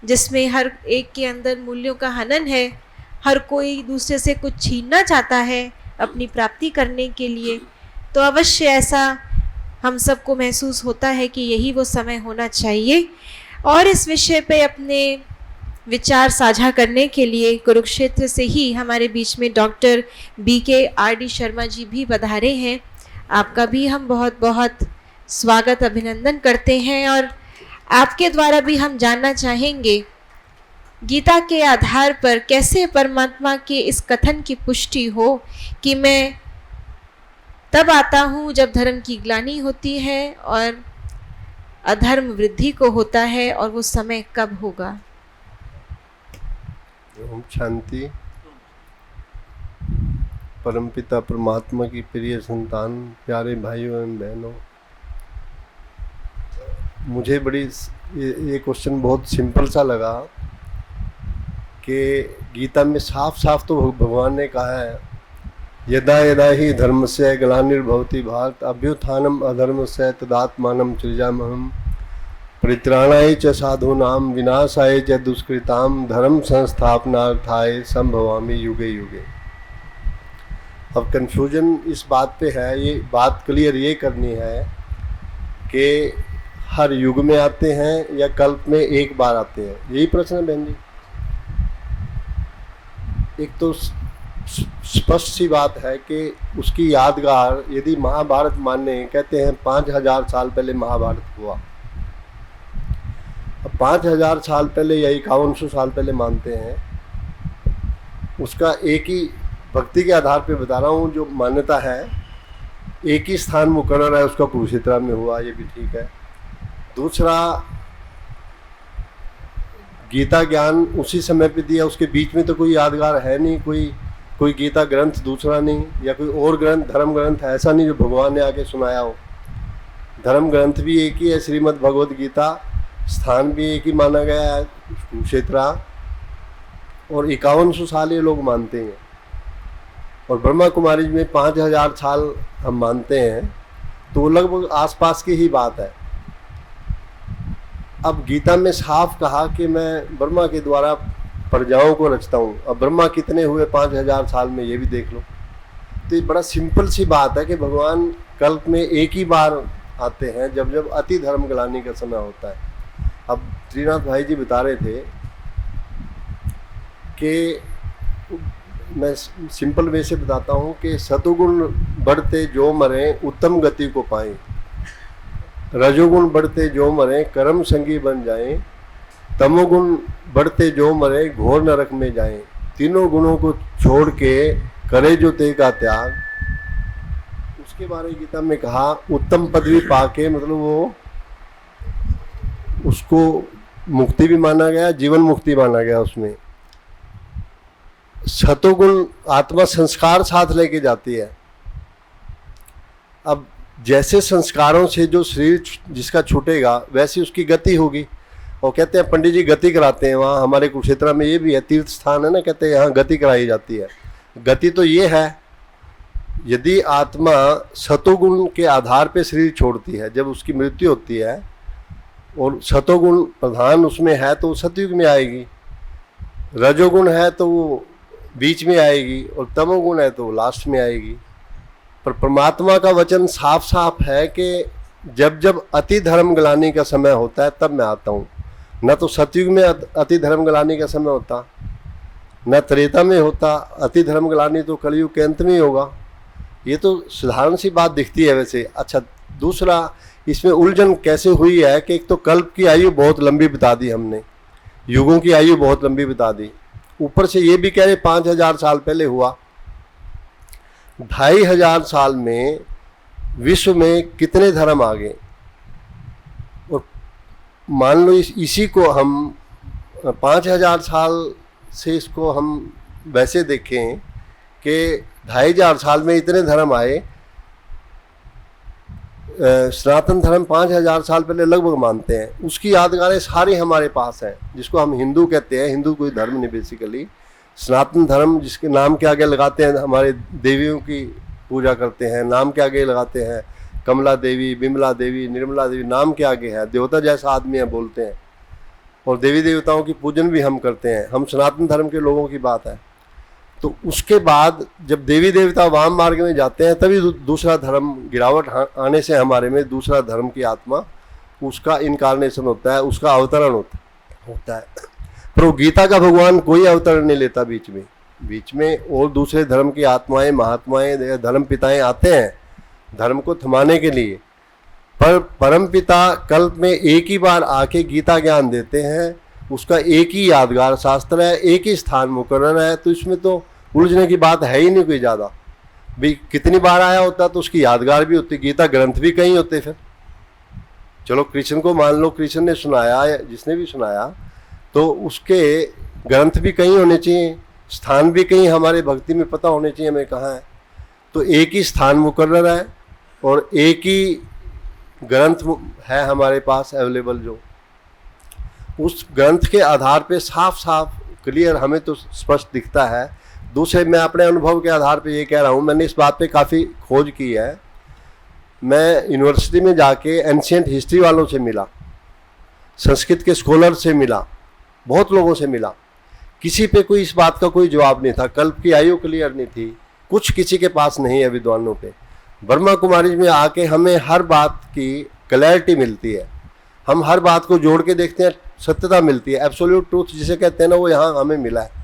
जिसमें हर एक के अंदर मूल्यों का हनन है। हर कोई दूसरे से कुछ छीनना चाहता है अपनी प्राप्ति करने के लिए। तो अवश्य ऐसा हम सबको महसूस होता है कि यही वो समय होना चाहिए। और इस विषय पे अपने विचार साझा करने के लिए कुरुक्षेत्र से ही हमारे बीच में डॉक्टर BK शर्मा जी भी पधारे हैं। आपका भी हम बहुत बहुत स्वागत अभिनंदन करते हैं। और आपके द्वारा भी हम जानना चाहेंगे गीता के आधार पर कैसे परमात्मा के इस कथन की पुष्टि हो कि मैं तब आता हूँ जब धर्म की ग्लानि होती है और अधर्म वृद्धि को होता है, और वो समय कब होगा। ओम शांति। परमपिता परमात्मा की प्रिय संतान, प्यारे भाइयों एवं बहनों, मुझे बड़ी ये क्वेश्चन बहुत सिंपल सा लगा कि गीता में साफ साफ तो भगवान ने कहा है यदा यदा ही धर्मस्य ग्लानिर्भवति भारत अभ्युत्थानम अधर्मस्य तदात्मानं सृजाम्यहम् परित्राणाय च साधूनां विनाशाय च दुष्कृतां धर्म संस्थापनार्थाय संभवामि युगे युगे। अब कंफ्यूजन इस बात पे है, ये बात क्लियर ये करनी है कि हर युग में आते हैं या कल्प में एक बार आते हैं, यही प्रश्न है बहन जी। एक तो स्पष्ट सी बात है कि उसकी यादगार यदि महाभारत मानने, कहते हैं 5000 साल पहले महाभारत हुआ। अब 5000 साल पहले या 5100 साल पहले मानते हैं, उसका एक ही भक्ति के आधार पे बता रहा हूँ जो मान्यता है, एक ही स्थान मुकर्रर है उसका कुरुक्षेत्र में हुआ, ये भी ठीक है। दूसरा, गीता ज्ञान उसी समय पे दिया, उसके बीच में तो कोई यादगार है नहीं, कोई गीता ग्रंथ दूसरा नहीं या कोई और ग्रंथ धर्म ग्रंथ ऐसा नहीं जो भगवान ने आके सुनाया हो। धर्म ग्रंथ भी एक ही है, श्रीमद् भगवद गीता, स्थान भी एक ही माना गया है कुरुक्षेत्र, और 5100 साल ये लोग मानते हैं। और ब्रह्मा कुमारी में 5000 साल हम मानते हैं, तो लगभग आसपास की ही बात है। अब गीता में साफ कहा कि मैं ब्रह्मा के द्वारा प्रजाओं को रचता हूँ। अब ब्रह्मा कितने हुए 5000 साल में, ये भी देख लो। तो ये बड़ा सिंपल सी बात है कि भगवान कल्प में एक ही बार आते हैं जब जब अति धर्म ग्लानि का समय होता है। अब त्रिनाथ भाई जी बता रहे थे कि मैं सिंपल वे से बताता हूँ कि सतोगुण बढ़ते जो मरे उत्तम गति को पाएं, रजोगुण बढ़ते जो मरे कर्म संगी बन जाएं, तमोगुण बढ़ते जो मरे घोर नरक में जाएं, तीनों गुणों को छोड़ के करे जो ते का त्याग। उसके बारे में गीता में कहा उत्तम पदवी पाके, मतलब वो उसको मुक्ति भी माना गया, जीवन मुक्ति माना गया। उसमें सतोगुण आत्मा संस्कार साथ लेके जाती है। अब जैसे संस्कारों से जो शरीर जिसका छूटेगा वैसी उसकी गति होगी। और कहते हैं पंडित जी गति कराते हैं, वहाँ हमारे कुरुक्षेत्र में ये भी है, तीर्थ स्थान है ना, कहते हैं यहाँ गति कराई जाती है। गति तो ये है, यदि आत्मा सतोगुण के आधार पे शरीर छोड़ती है, जब उसकी मृत्यु होती है और सतोगुण प्रधान उसमें है तो सतयुग में आएगी, रजोगुण है तो वो बीच में आएगी, और तमोगुण है तो लास्ट में आएगी। पर परमात्मा का वचन साफ साफ है कि जब जब अति धर्म ग्लानि का समय होता है तब मैं आता हूँ। न तो सतयुग में अति धर्म ग्लानि का समय होता, न त्रेता में होता। अति धर्म ग्लानि तो कलयुग के अंत में ही होगा। ये तो साधारण सी बात दिखती है वैसे। अच्छा, दूसरा इसमें उलझन कैसे हुई है कि एक तो कल्प की आयु बहुत लंबी बता दी हमने, युगों की आयु बहुत लंबी बता दी, ऊपर से ये भी कह रहे 5000 साल पहले हुआ। 2500 साल में विश्व में कितने धर्म आ गए। और मान लो इसी को हम 5000 साल से इसको हम वैसे देखें कि 2500 साल में इतने धर्म आए। सनातन धर्म 5000 साल पहले लगभग मानते हैं, उसकी यादगारें सारी हमारे पास हैं, जिसको हम हिंदू कहते हैं। हिंदू कोई धर्म नहीं बेसिकली। सनातन धर्म जिसके नाम के आगे लगाते हैं, हमारे देवियों की पूजा करते हैं, नाम के आगे लगाते हैं कमला देवी, बिमला देवी, निर्मला देवी, नाम के आगे है। देवता जैसा आदमी है बोलते हैं, और देवी देवताओं की पूजन भी हम करते हैं। हम सनातन धर्म के लोगों की बात है। तो उसके बाद जब देवी देवता वाम मार्ग में जाते हैं, तभी दूसरा धर्म गिरावट आने से हमारे में दूसरा धर्म की आत्मा, उसका इनकारनेशन होता है, उसका अवतरण होता है। पर वो गीता का भगवान कोई अवतरण नहीं लेता बीच में और दूसरे धर्म की आत्माएं, महात्माएं, धर्म पिताएं आते हैं धर्म को थमाने के लिए। पर परम पिता कल्प में एक ही बार आके गीता ज्ञान देते हैं। उसका एक ही यादगार शास्त्र है, एक ही स्थान मुकर्रर है। तो इसमें तो उलझने की बात है ही नहीं कोई ज़्यादा। भी कितनी बार आया होता तो उसकी यादगार भी होती, गीता ग्रंथ भी कहीं होते। फिर चलो कृष्ण को मान लो, कृष्ण ने सुनाया या जिसने भी सुनाया, तो उसके ग्रंथ भी कहीं होने चाहिए, स्थान भी कहीं हमारे भक्ति में पता होने चाहिए हमें कहाँ है। तो एक ही स्थान मुकर्रर है और एक ही ग्रंथ है हमारे पास अवेलेबल, जो उस ग्रंथ के आधार पे साफ साफ क्लियर हमें तो स्पष्ट दिखता है। दूसरे, मैं अपने अनुभव के आधार पे ये कह रहा हूँ, मैंने इस बात पे काफ़ी खोज की है। मैं यूनिवर्सिटी में जाके एंशिएंट हिस्ट्री वालों से मिला, संस्कृत के स्कॉलर से मिला, बहुत लोगों से मिला। किसी पे कोई इस बात का कोई जवाब नहीं था, कल्प की आयु क्लियर नहीं थी, कुछ किसी के पास नहीं है विद्वानों पे। ब्रह्मा कुमारी में आके हमें हर बात की क्लैरिटी मिलती है, हम हर बात को जोड़ के देखते हैं, सत्यता मिलती है, एब्सोल्यूट ट्रूथ जिसे कहते हैं ना, वो यहाँ हमें मिला है।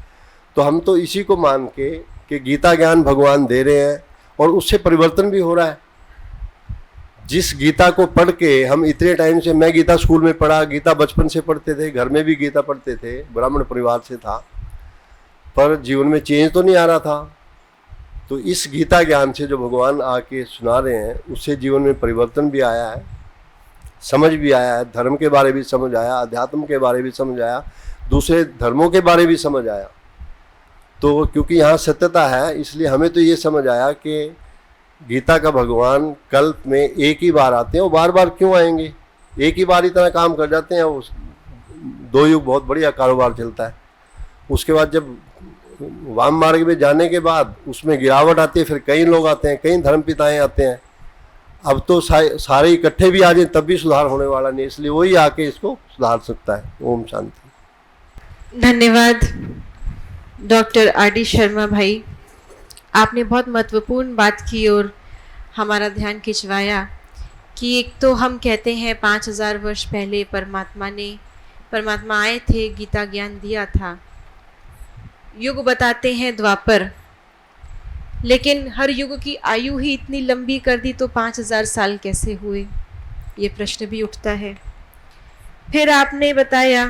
तो हम तो इसी को मान के कि गीता ज्ञान भगवान दे रहे हैं और उससे परिवर्तन भी हो रहा है। जिस गीता को पढ़ के हम इतने टाइम से, मैं गीता स्कूल में पढ़ा, गीता बचपन से पढ़ते थे, घर में भी गीता पढ़ते थे, ब्राह्मण परिवार से था, पर जीवन में चेंज तो नहीं आ रहा था। तो इस गीता ज्ञान से जो भगवान आके सुना रहे हैं, उससे जीवन में परिवर्तन भी आया है, समझ भी आया है, धर्म के बारे भी समझ आया, अध्यात्म के बारे भी समझ आया, दूसरे धर्मों के बारे भी समझ आया। तो क्योंकि यहाँ सत्यता है, इसलिए हमें तो ये समझ आया कि गीता का भगवान कल्प में एक ही बार आते हैं। वो बार बार क्यों आएंगे, एक ही बार इतना काम कर जाते हैं। उस 2 युग बहुत बढ़िया कारोबार चलता है। उसके बाद जब वाम मार्ग में जाने के बाद उसमें गिरावट आती है, फिर कई लोग आते हैं, कई धर्म पिताएँ आते हैं। अब तो सारे इकट्ठे भी आ जाए तब भी सुधार होने वाला नहीं, इसलिए वही आके इसको सुधार सकता है। ओम शांति। धन्यवाद डॉक्टर आर.डी. शर्मा भाई, आपने बहुत महत्वपूर्ण बात की और हमारा ध्यान खिंचवाया कि एक तो हम कहते हैं 5000 वर्ष पहले परमात्मा आए थे, गीता ज्ञान दिया था। युग बताते हैं द्वापर, लेकिन हर युग की आयु ही इतनी लंबी कर दी तो 5000 साल कैसे हुए, ये प्रश्न भी उठता है। फिर आपने बताया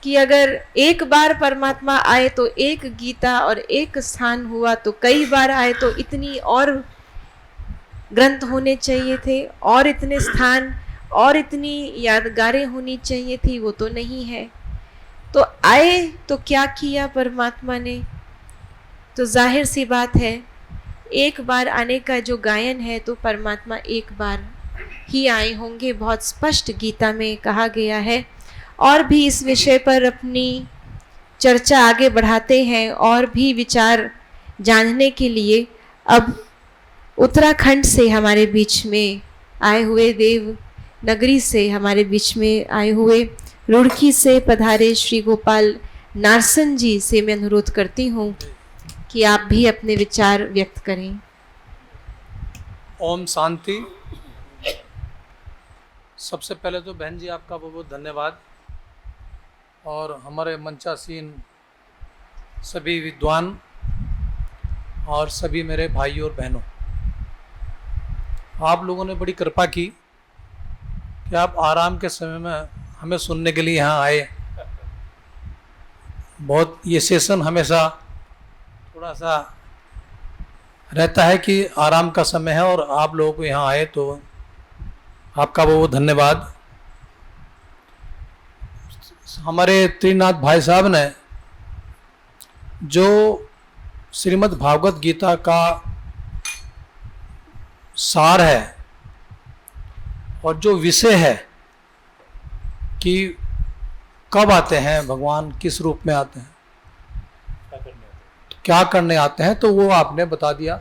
कि अगर एक बार परमात्मा आए तो एक गीता और एक स्थान हुआ, तो कई बार आए तो इतनी और ग्रंथ होने चाहिए थे, और इतने स्थान और इतनी यादगारें होनी चाहिए थी, वो तो नहीं है। तो आए तो क्या किया परमात्मा ने? तो जाहिर सी बात है, एक बार आने का जो गायन है तो परमात्मा एक बार ही आए होंगे, बहुत स्पष्ट गीता में कहा गया है। और भी इस विषय पर अपनी चर्चा आगे बढ़ाते हैं और भी विचार जानने के लिए अब उत्तराखंड से हमारे बीच में आए हुए, देव नगरी से हमारे बीच में आए हुए, रुड़की से पधारे श्री गोपाल नारसन जी से मैं अनुरोध करती हूँ कि आप भी अपने विचार व्यक्त करें। ओम शांति। सबसे पहले तो बहन जी आपका बहुत बहुत धन्यवाद, और हमारे मंचासीन सभी विद्वान और सभी मेरे भाई और बहनों, आप लोगों ने बड़ी कृपा की कि आप आराम के समय में हमें सुनने के लिए यहाँ आए। बहुत ये सेशन हमेशा थोड़ा सा रहता है कि आराम का समय है और आप लोगों को यहाँ आए, तो आपका बहुत धन्यवाद। हमारे त्रिनाथ भाई साहब ने जो श्रीमद् भागवत गीता का सार है और जो विषय है कि कब आते हैं भगवान, किस रूप में आते हैं, क्या करने आते हैं, तो वो आपने बता दिया।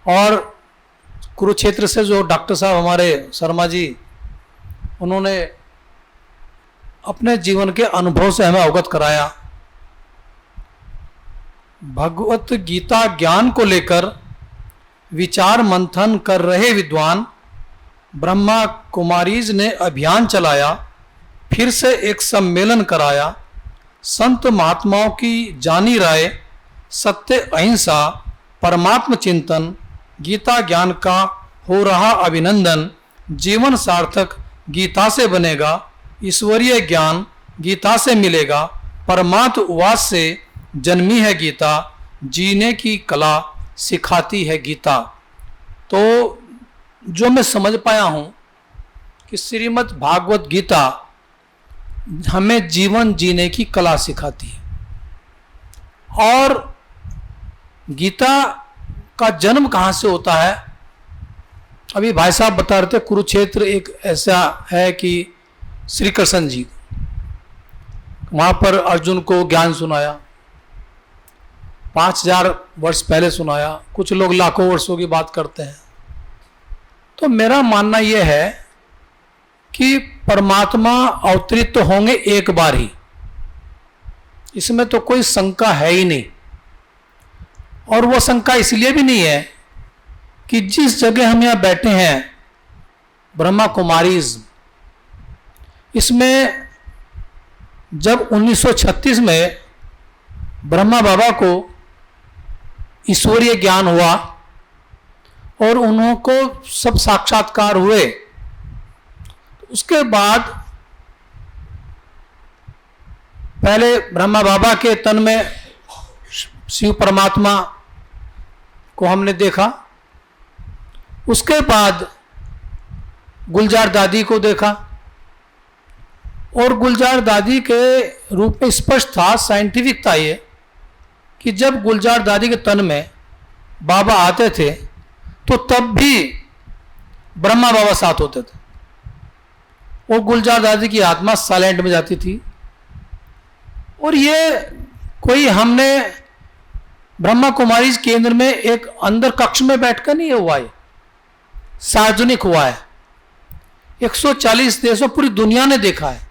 और कुरुक्षेत्र से जो डॉक्टर साहब हमारे शर्मा जी, उन्होंने अपने जीवन के अनुभव से हमें अवगत कराया। भगवत गीता ज्ञान को लेकर विचार मंथन कर रहे विद्वान ब्रह्मा कुमारीज ने अभियान चलाया, फिर से एक सम्मेलन कराया। संत महात्माओं की जानी राय, सत्य अहिंसा, परमात्म चिंतन, गीता ज्ञान का हो रहा अभिनंदन, जीवन सार्थक गीता से बनेगा, ईश्वरीय ज्ञान गीता से मिलेगा, परमात्म उवास से जन्मी है गीता, जीने की कला सिखाती है गीता। तो जो मैं समझ पाया हूँ कि श्रीमद् भागवत गीता हमें जीवन जीने की कला सिखाती है। और गीता का जन्म कहाँ से होता है, अभी भाई साहब बता रहे थे, कुरुक्षेत्र एक ऐसा है कि श्री कृष्ण जी वहाँ पर अर्जुन को ज्ञान सुनाया, 5000 वर्ष पहले सुनाया, कुछ लोग लाखों वर्षों की बात करते हैं। तो मेरा मानना यह है कि परमात्मा अवतरित तो होंगे एक बार ही, इसमें तो कोई शंका है ही नहीं। और वो शंका इसलिए भी नहीं है कि जिस जगह हम यहाँ बैठे हैं ब्रह्मा कुमारीज, इसमें जब 1936 में ब्रह्मा बाबा को ईश्वरीय ज्ञान हुआ और उन्हों को सब साक्षात्कार हुए, उसके बाद पहले ब्रह्मा बाबा के तन में शिव परमात्मा को हमने देखा, उसके बाद गुलजार दादी को देखा, और गुलजार दादी के रूप में स्पष्ट था, साइंटिफिक था ये, कि जब गुलजार दादी के तन में बाबा आते थे तो तब भी ब्रह्मा बाबा साथ होते थे, और गुलजार दादी की आत्मा साइलेंट में जाती थी। और ये कोई हमने ब्रह्मा कुमारी केंद्र में एक अंदर कक्ष में बैठकर नहीं हुआ है, सार्वजनिक हुआ है। 140 देशों, पूरी दुनिया ने देखा है,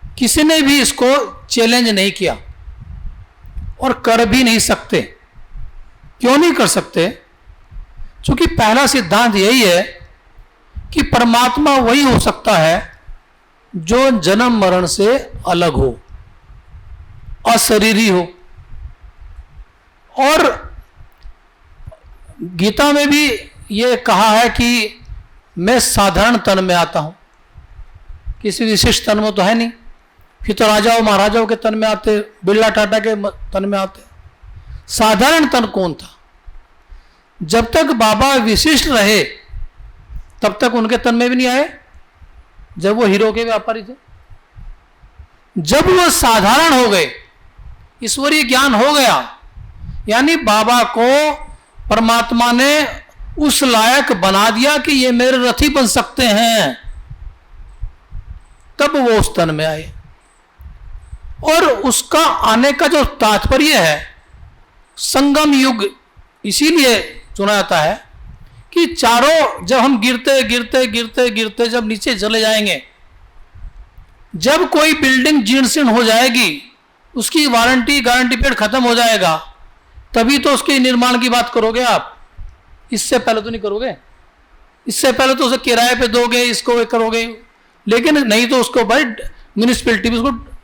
किसी ने भी इसको चैलेंज नहीं किया और कर भी नहीं सकते। क्यों नहीं कर सकते? क्योंकि पहला सिद्धांत यही है कि परमात्मा वही हो सकता है जो जन्म मरण से अलग हो, अशरीरी हो। और गीता में भी ये कहा है कि मैं साधारण तन में आता हूं, किसी विशिष्ट तन में तो है नहीं। फिर तो राजाओं महाराजाओं के तन में आते, बिरला टाटा के तन में आते। साधारण तन कौन था? जब तक बाबा विशिष्ट रहे तब तक उनके तन में भी नहीं आए, जब वो हीरो के व्यापारी थे। जब वो साधारण हो गए, ईश्वरीय ज्ञान हो गया, यानी बाबा को परमात्मा ने उस लायक बना दिया कि ये मेरे रथी बन सकते हैं, तब वो उस तन में आए। और उसका आने का जो तात्पर्य है, संगम युग इसीलिए चुना जाता है कि चारों, जब हम गिरते गिरते गिरते गिरते जब नीचे चले जाएंगे, जब कोई बिल्डिंग जीर्ण शीर्ण हो जाएगी, उसकी वारंटी गारंटी पीरियड खत्म हो जाएगा, तभी तो उसके निर्माण की बात करोगे आप। इससे पहले तो नहीं करोगे। इससे पहले तो उसे किराए पे दोगे, इसको करोगे, लेकिन नहीं तो उसको भाई म्यूनिसिपैलिटी भी उसको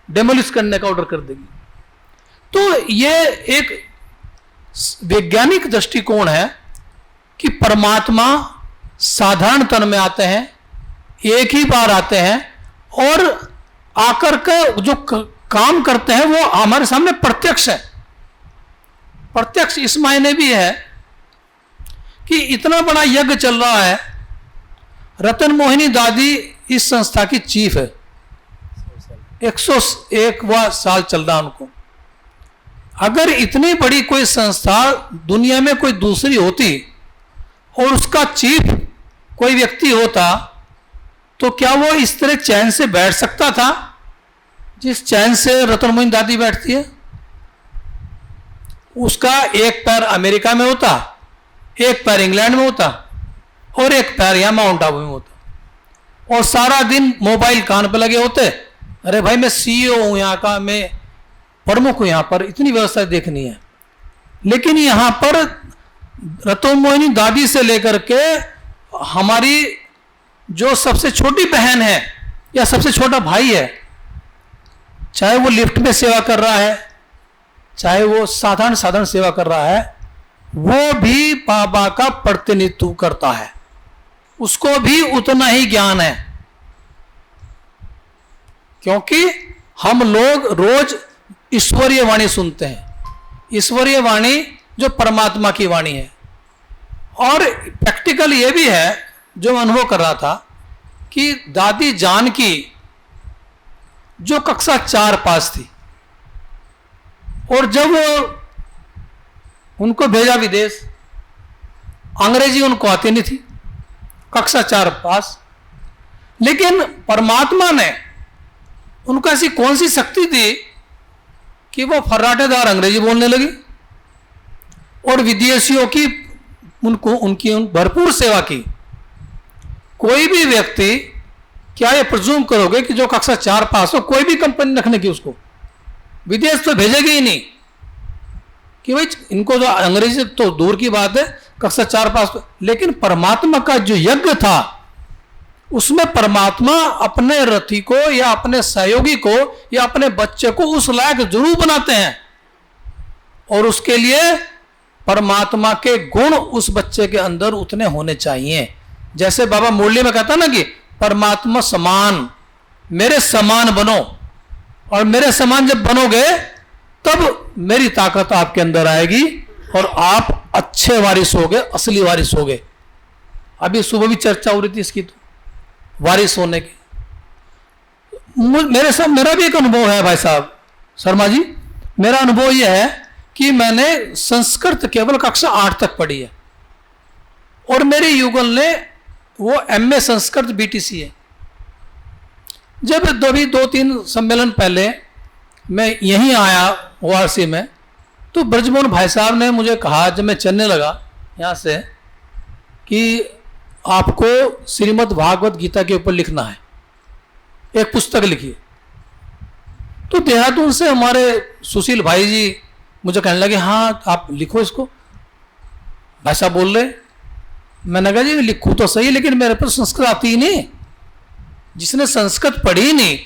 डेमोलिश करने का ऑर्डर कर देगी। तो ये एक वैज्ञानिक दृष्टिकोण है कि परमात्मा साधारण तन में आते हैं, एक ही बार आते हैं, और आकर के जो काम करते हैं वो हमारे सामने प्रत्यक्ष है। प्रत्यक्ष इस मायने भी है कि इतना बड़ा यज्ञ चल रहा है, रतन मोहिनी दादी इस संस्था की चीफ है, 101वां साल चल रहा उनको। अगर इतनी बड़ी कोई संस्था दुनिया में कोई दूसरी होती और उसका चीफ कोई व्यक्ति होता तो क्या वो इस तरह चैन से बैठ सकता था जिस चैन से रतनमोहन दादी बैठती है? उसका एक पैर अमेरिका में होता, एक पैर इंग्लैंड में होता और एक पैर यहां माउंट आबू में होता, और सारा दिन मोबाइल कान पे लगे होते। अरे भाई मैं सीईओ हूं यहाँ का, मैं प्रमुख हूं यहाँ पर, इतनी व्यवस्था देखनी है। लेकिन यहाँ पर रतनमोहिनी दादी से लेकर के हमारी जो सबसे छोटी बहन है या सबसे छोटा भाई है, चाहे वो लिफ्ट में सेवा कर रहा है, चाहे वो साधारण सेवा कर रहा है, वो भी बाबा का प्रतिनिधित्व करता है, उसको भी उतना ही ज्ञान है। क्योंकि हम लोग रोज ईश्वरीय वाणी सुनते हैं, ईश्वरीय वाणी जो परमात्मा की वाणी है। और प्रैक्टिकल ये भी है जो मैं अनुभव कर रहा था कि दादी जानकी जो कक्षा 4-5 थी, और जब वो उनको भेजा विदेश, अंग्रेजी उनको आती नहीं थी, कक्षा 4-5, लेकिन परमात्मा ने उनको ऐसी कौन सी शक्ति दी कि वो फर्राटेदार अंग्रेजी बोलने लगी और विदेशियों की उनकी भरपूर सेवा की। कोई भी व्यक्ति, क्या ये प्रज्यूम करोगे कि जो कक्षा 4-5 हो, कोई भी कंपनी रखने की उसको विदेश तो भेजेगी ही नहीं कि भाई इनको जो अंग्रेजी तो दूर की बात है, कक्षा 4-5। लेकिन परमात्मा का जो यज्ञ था उसमें परमात्मा अपने रथी को या अपने सहयोगी को या अपने बच्चे को उस लायक जरूर बनाते हैं, और उसके लिए परमात्मा के गुण उस बच्चे के अंदर उतने होने चाहिए। जैसे बाबा मुरली में कहता ना कि परमात्मा समान, मेरे समान बनो, और मेरे समान जब बनोगे तब मेरी ताकत आपके अंदर आएगी और आप अच्छे वारिस होगे, असली वारिस होगे। अभी सुबह भी चर्चा हो रही थी इसकी, तो वारिस होने की मेरे साथ मेरा भी एक अनुभव है भाई साहब शर्मा जी। मेरा अनुभव यह है कि मैंने संस्कृत केवल कक्षा 8 तक पढ़ी है, और मेरे युगल ने वो MA संस्कृत BTC है। जब 2-3 सम्मेलन पहले मैं यहीं आया ORC में, तो ब्रजमोहन भाई साहब ने मुझे कहा, जब मैं चलने लगा यहाँ से, कि आपको श्रीमद् भागवत गीता के ऊपर लिखना है, एक पुस्तक लिखिए। तो देहरादून से हमारे सुशील भाई जी मुझे कहने लगे, हाँ आप लिखो इसको। भाई साहब बोल रहे, मैंने कहा जी लिखूँ तो सही, लेकिन मेरे पर संस्कृत आती ही नहीं। जिसने संस्कृत पढ़ी ही नहीं,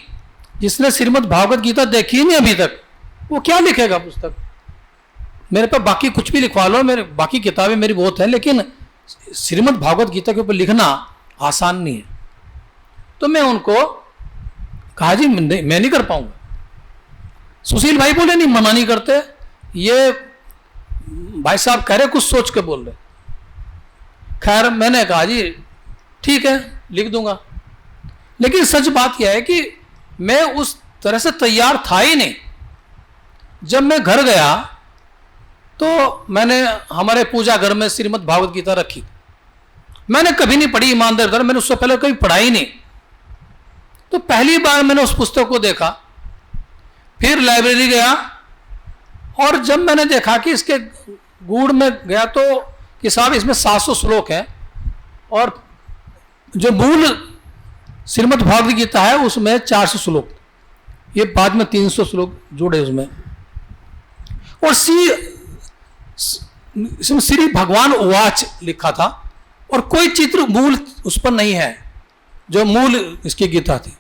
जिसने श्रीमद् भागवत गीता देखी ही नहीं अभी तक, वो क्या लिखेगा पुस्तक? मेरे पर बाकी कुछ भी लिखवा लो, मेरे बाकी किताबें मेरी बहुत हैं, लेकिन श्रीमद् भागवत गीता के ऊपर लिखना आसान नहीं है। तो मैं उनको कहा जी मैं नहीं कर पाऊंगा। सुशील भाई बोले नहीं, मना नहीं करते, ये भाई साहब कह रहे, कुछ सोच के बोल रहे। खैर मैंने कहा जी ठीक है लिख दूंगा, लेकिन सच बात यह है कि मैं उस तरह से तैयार था ही नहीं। जब मैं घर गया तो मैंने हमारे पूजा घर में श्रीमद् भागवत गीता रखी। मैंने कभी नहीं पढ़ी, ईमानदार, मैंने उससे पहले कभी पढ़ा ही नहीं। तो पहली बार मैंने उस पुस्तक को देखा, फिर लाइब्रेरी गया, और जब मैंने देखा कि इसके गूढ़ में गया तो कि साहब इसमें 700 श्लोक हैं, और जो मूल श्रीमद् भागवत गीता है उसमें 400 श्लोक, ये बाद में 300 श्लोक जोड़े उसमें। और इसमें श्री भगवान उवाच लिखा था, और कोई चित्र मूल उस पर नहीं है जो मूल इसकी गीता थी।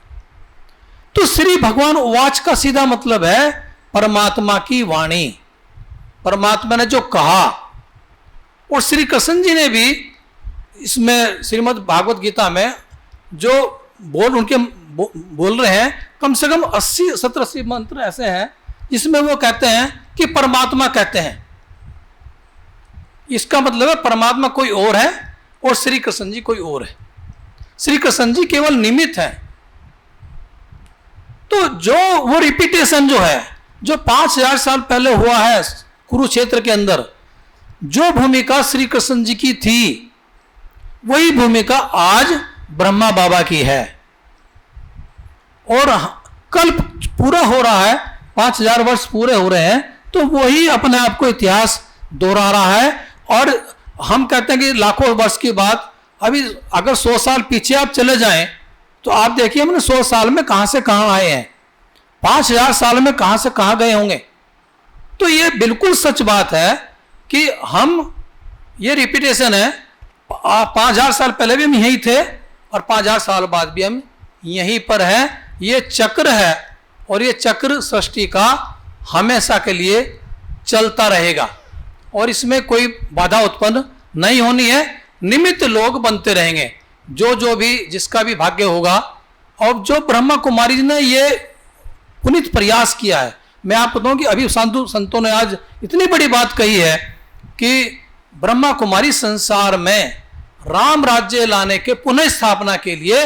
तो श्री भगवान उवाच का सीधा मतलब है परमात्मा की वाणी, परमात्मा ने जो कहा। और श्री कृष्ण जी ने भी इसमें श्रीमद् भागवत गीता में जो बोल रहे हैं, कम से कम 70-80 मंत्र ऐसे हैं जिसमें वो कहते हैं कि परमात्मा कहते हैं। इसका मतलब है परमात्मा कोई और है और श्री कृष्ण जी कोई और है। श्री कृष्ण जी केवल निमित्त है। तो जो वो रिपीटेशन जो है, जो 5000 साल पहले हुआ है कुरुक्षेत्र के अंदर, जो भूमिका श्री कृष्ण जी की थी, वही भूमिका आज ब्रह्मा बाबा की है। और कल पूरा हो रहा है, 5000 वर्ष पूरे हो रहे हैं, तो वही अपने आप को इतिहास दोहरा रहा है। और हम कहते हैं कि लाखों वर्ष की बात, अभी अगर 100 साल पीछे आप चले जाएं तो आप देखिए हमने 100 साल में कहां से कहां आए हैं, 5000 साल में कहां से कहां गए होंगे। तो ये बिल्कुल सच बात है कि हम, ये रिपीटेशन है, 5000 साल पहले भी हम यहीं थे और 5000 साल बाद भी हम यहीं पर हैं। ये चक्र है और ये चक्र सृष्टि का हमेशा के लिए चलता रहेगा और इसमें कोई बाधा उत्पन्न नहीं होनी है। निमित्त लोग बनते रहेंगे, जो भी जिसका भी भाग्य होगा। और जो ब्रह्मा कुमारी जी ने ये पुनीत प्रयास किया है, मैं आपको बताऊं कि अभी संतों ने आज इतनी बड़ी बात कही है कि ब्रह्मा कुमारी संसार में राम राज्य लाने के पुनः स्थापना के लिए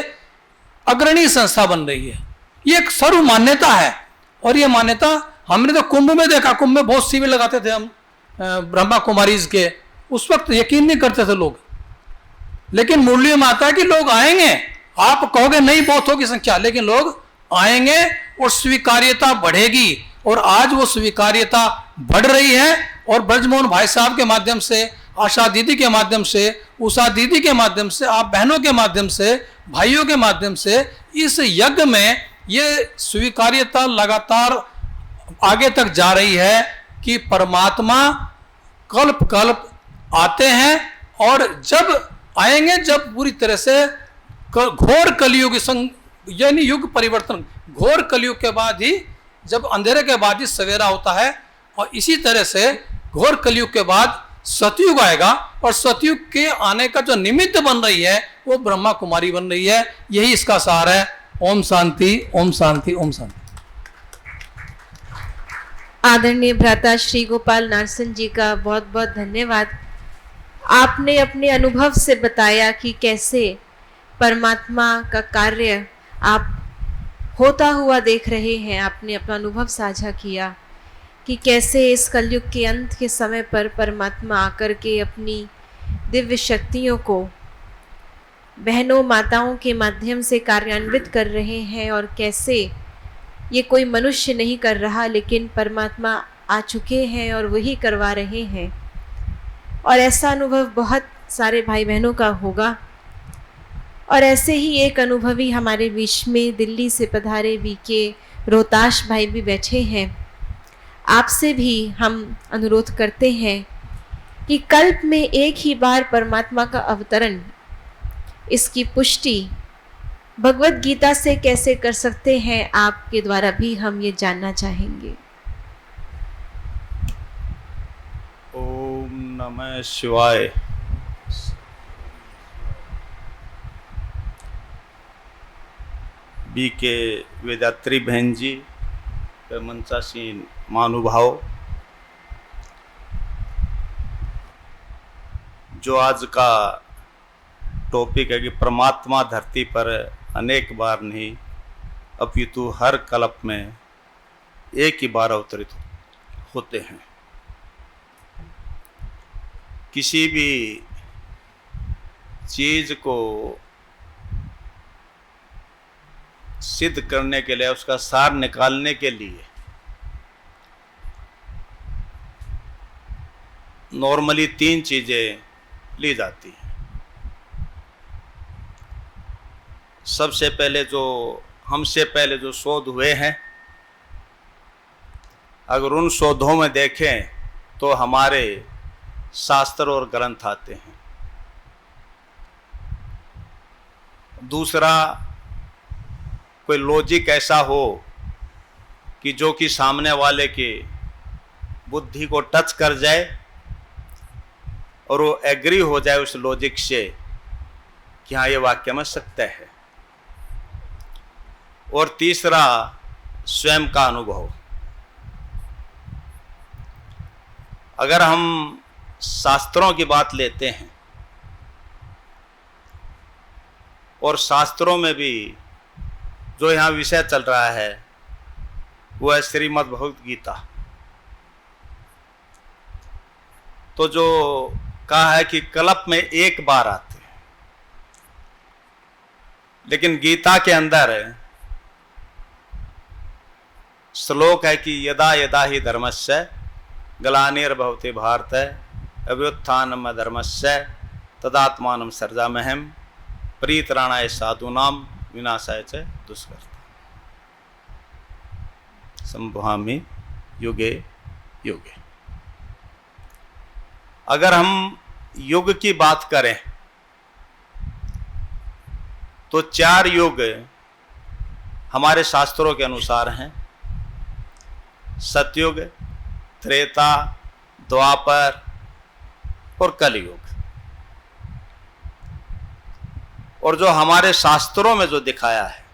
अग्रणी संस्था बन रही है। ये एक सर्व मान्यता है और ये मान्यता हमने तो कुंभ में देखा, कुंभ में बहुत शिविर लगाते थे हम ब्रह्मा कुमारीज के, उस वक्त यकीन नहीं करते थे लोग, लेकिन मुरली में आता है कि लोग आएंगे, आप कहोगे नहीं बहुत होगी संख्या, लेकिन लोग आएंगे और स्वीकार्यता बढ़ेगी। और आज वो स्वीकार्यता बढ़ रही है और ब्रजमोहन भाई साहब के माध्यम से, आशा दीदी के माध्यम से, उषा दीदी के माध्यम से, आप बहनों के माध्यम से, भाइयों के माध्यम से इस यज्ञ में ये स्वीकार्यता लगातार आगे तक जा रही है कि परमात्मा कल्प कल्प आते हैं। और जब आएंगे, जब पूरी तरह से घोर कलयुग यानी युग परिवर्तन, घोर कलयुग के बाद ही, जब अंधेरे के बाद ही सवेरा होता है, और इसी तरह से घोर कलयुग के बाद सतयुग आएगा और सतयुग के आने का जो निमित्त बन रही है वो ब्रह्मा कुमारी बन रही है। यही इसका सार है। ओम शांति, ओम शांति, ओम शांति। आदरणीय भ्राता श्री गोपाल नारसिंह जी का बहुत बहुत धन्यवाद। आपने अपने अनुभव से बताया कि कैसे परमात्मा का कार्य आप होता हुआ देख रहे हैं। आपने अपना अनुभव साझा किया कि कैसे इस कलयुग के अंत के समय पर परमात्मा आकर के अपनी दिव्य शक्तियों को बहनों माताओं के माध्यम से कार्यान्वित कर रहे हैं, और कैसे ये कोई मनुष्य नहीं कर रहा, लेकिन परमात्मा आ चुके हैं और वही करवा रहे हैं। और ऐसा अनुभव बहुत सारे भाई बहनों का होगा। और ऐसे ही एक अनुभवी हमारे बीच में दिल्ली से पधारे बीके रोहताश भाई भी बैठे हैं। आपसे भी हम अनुरोध करते हैं कि कल्प में एक ही बार परमात्मा का अवतरण, इसकी पुष्टि भगवत गीता से कैसे कर सकते हैं, आपके द्वारा भी हम ये जानना चाहेंगे। ओम नमः शिवाय। बीके वेदात्री बहन जी, मंचासीन महानुभाव, जो आज का टॉपिक है कि परमात्मा धरती पर अनेक बार नहीं अपितु हर कल्प में एक ही बार अवतरित होते हैं। किसी भी चीज को सिद्ध करने के लिए, उसका सार निकालने के लिए नॉर्मली 3 चीजें ली जाती हैं। सबसे पहले जो हमसे पहले जो शोध हुए हैं, अगर उन शोधों में देखें तो हमारे शास्त्र और ग्रंथ आते हैं। दूसरा, कोई लॉजिक ऐसा हो कि जो कि सामने वाले की बुद्धि को टच कर जाए और वो एग्री हो जाए उस लॉजिक से कि हाँ ये वाक्य में सत्य है। और तीसरा, स्वयं का अनुभव। अगर हम शास्त्रों की बात लेते हैं और शास्त्रों में भी जो यहाँ विषय चल रहा है वो है श्रीमद् भगवत गीता। तो जो कहा है कि कल्प में एक बार आते हैं, लेकिन गीता के अंदर श्लोक है कि यदा यदा ही धर्मस्य ग्लानिर्भवति भारत अभ्युत्थानम धर्मस्य तदात्मानं सृजाम्यहम् परित्राणाय साधूनां विनाशाय च दुष्कृताम् संभवामि युगे युगे। अगर हम युग की बात करें तो 4 युग हमारे शास्त्रों के अनुसार हैं। सतयुग, त्रेता, द्वापर और कलयुग। और जो हमारे शास्त्रों में जो दिखाया है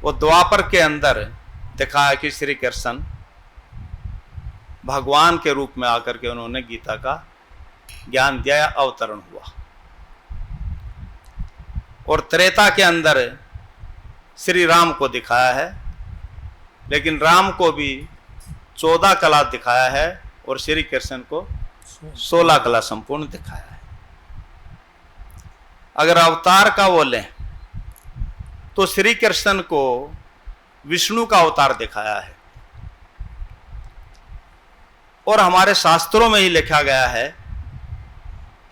वो द्वापर के अंदर दिखाया कि श्री कृष्ण भगवान के रूप में आकर के उन्होंने गीता का ज्ञान दिया, अवतरण हुआ। और त्रेता के अंदर श्री राम को दिखाया है, लेकिन राम को भी 14 कला दिखाया है और श्री कृष्ण को 16 कला संपूर्ण दिखाया है। अगर अवतार का वो लें तो श्री कृष्ण को विष्णु का अवतार दिखाया है। और हमारे शास्त्रों में ही लिखा गया है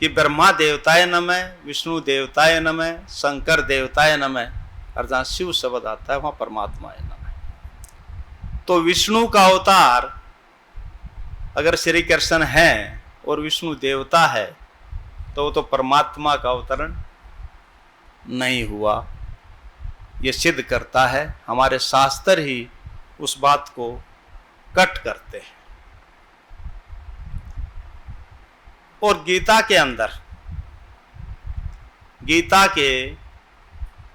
कि ब्रह्मा देवताय नमः, विष्णु देवताय नमः, शंकर देवताय नमः, और जहाँ शिव शब्द आता है वहाँ परमात्मा नमः। तो विष्णु का अवतार अगर श्री कृष्ण है और विष्णु देवता है तो वो तो परमात्मा का अवतरण नहीं हुआ। ये सिद्ध करता है, हमारे शास्त्र ही उस बात को कट करते हैं। और गीता के अंदर, गीता के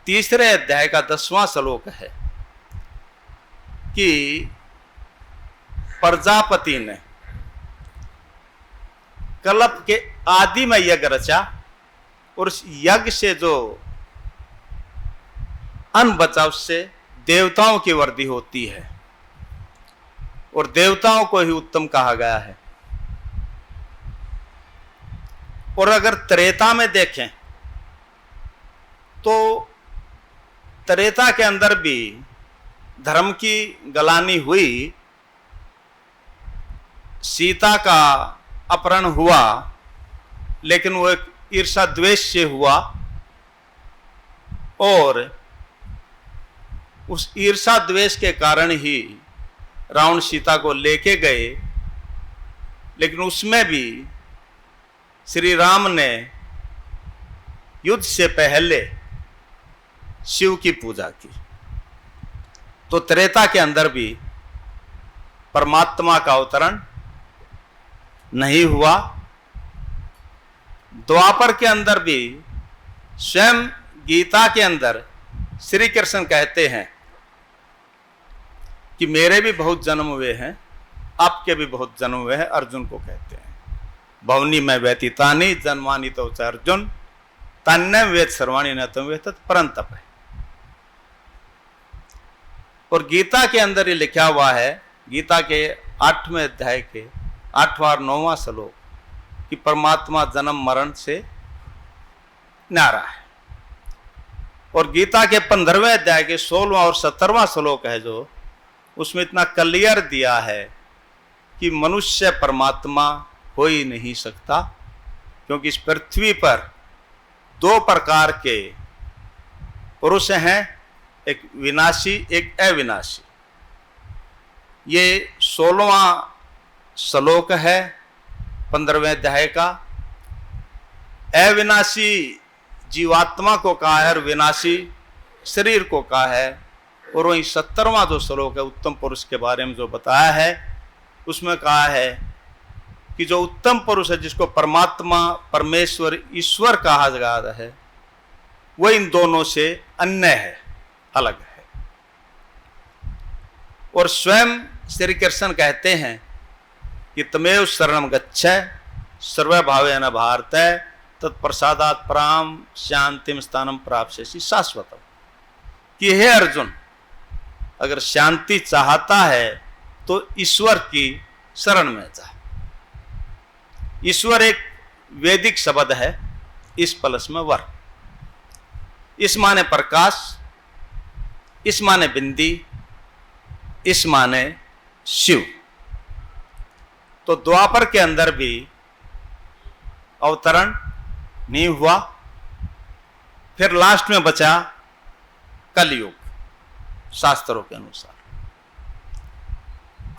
3रे अध्याय का 10वां श्लोक है कि प्रजापति ने कल्प के आदि में यज्ञ रचा और उस यज्ञ से जो अन्न बचा उससे देवताओं की वृद्धि होती है और देवताओं को ही उत्तम कहा गया है। और अगर त्रेता में देखें तो त्रेता के अंदर भी धर्म की गलानी हुई, सीता का अपहरण हुआ, लेकिन वो एक ईर्षा द्वेष से हुआ और उस ईर्षा द्वेष के कारण ही रावण सीता को लेके गए। लेकिन उसमें भी श्री राम ने युद्ध से पहले शिव की पूजा की। तो त्रेता के अंदर भी परमात्मा का अवतरण नहीं हुआ। द्वापर के अंदर भी स्वयं गीता के अंदर श्री कृष्ण कहते हैं कि मेरे भी बहुत जन्म हुए हैं, आपके भी बहुत जन्म हुए हैं। अर्जुन को कहते हैं भवनी में व्यतीतानि जन्मानि तो अर्जुन तन्ने वेद सर्वाणी न तुम वेद परंतप है। और गीता के अंदर ही लिखा हुआ है, गीता के 8वें अध्याय के 8वां और 9वां श्लोक कि परमात्मा जन्म मरण से न्यारा है। और गीता के 15वें अध्याय के 16वां और 17वां श्लोक है जो उसमें इतना क्लियर दिया है कि मनुष्य परमात्मा हो ही नहीं सकता, क्योंकि इस पृथ्वी पर 2 प्रकार के पुरुष हैं, एक विनाशी एक अविनाशी। ये 16वां श्लोक है 15वें अध्याय का। अविनाशी जीवात्मा को कहा है और विनाशी शरीर को कहा है। और वही 17वां जो श्लोक है उत्तम पुरुष के बारे में जो बताया है उसमें कहा है कि जो उत्तम पुरुष है जिसको परमात्मा परमेश्वर ईश्वर कहा जाता है वह इन दोनों से अन्य है, अलग है। और स्वयं श्री कृष्ण कहते हैं कि तमेव शरणम गच्छ सर्वभावेन भारत तत्प्रसादात् पराम शांतिम स्थानम प्राप्स्यसि शाश्वतम। कि हे अर्जुन, अगर शांति चाहता है तो ईश्वर की शरण में जा। ईश्वर एक वैदिक शब्द है, इस प्लस में वर। इस माने प्रकाश, इस माने बिंदी, इस माने शिव। तो द्वापर के अंदर भी अवतरण नहीं हुआ, फिर लास्ट में बचा कलयुग शास्त्रों के अनुसार।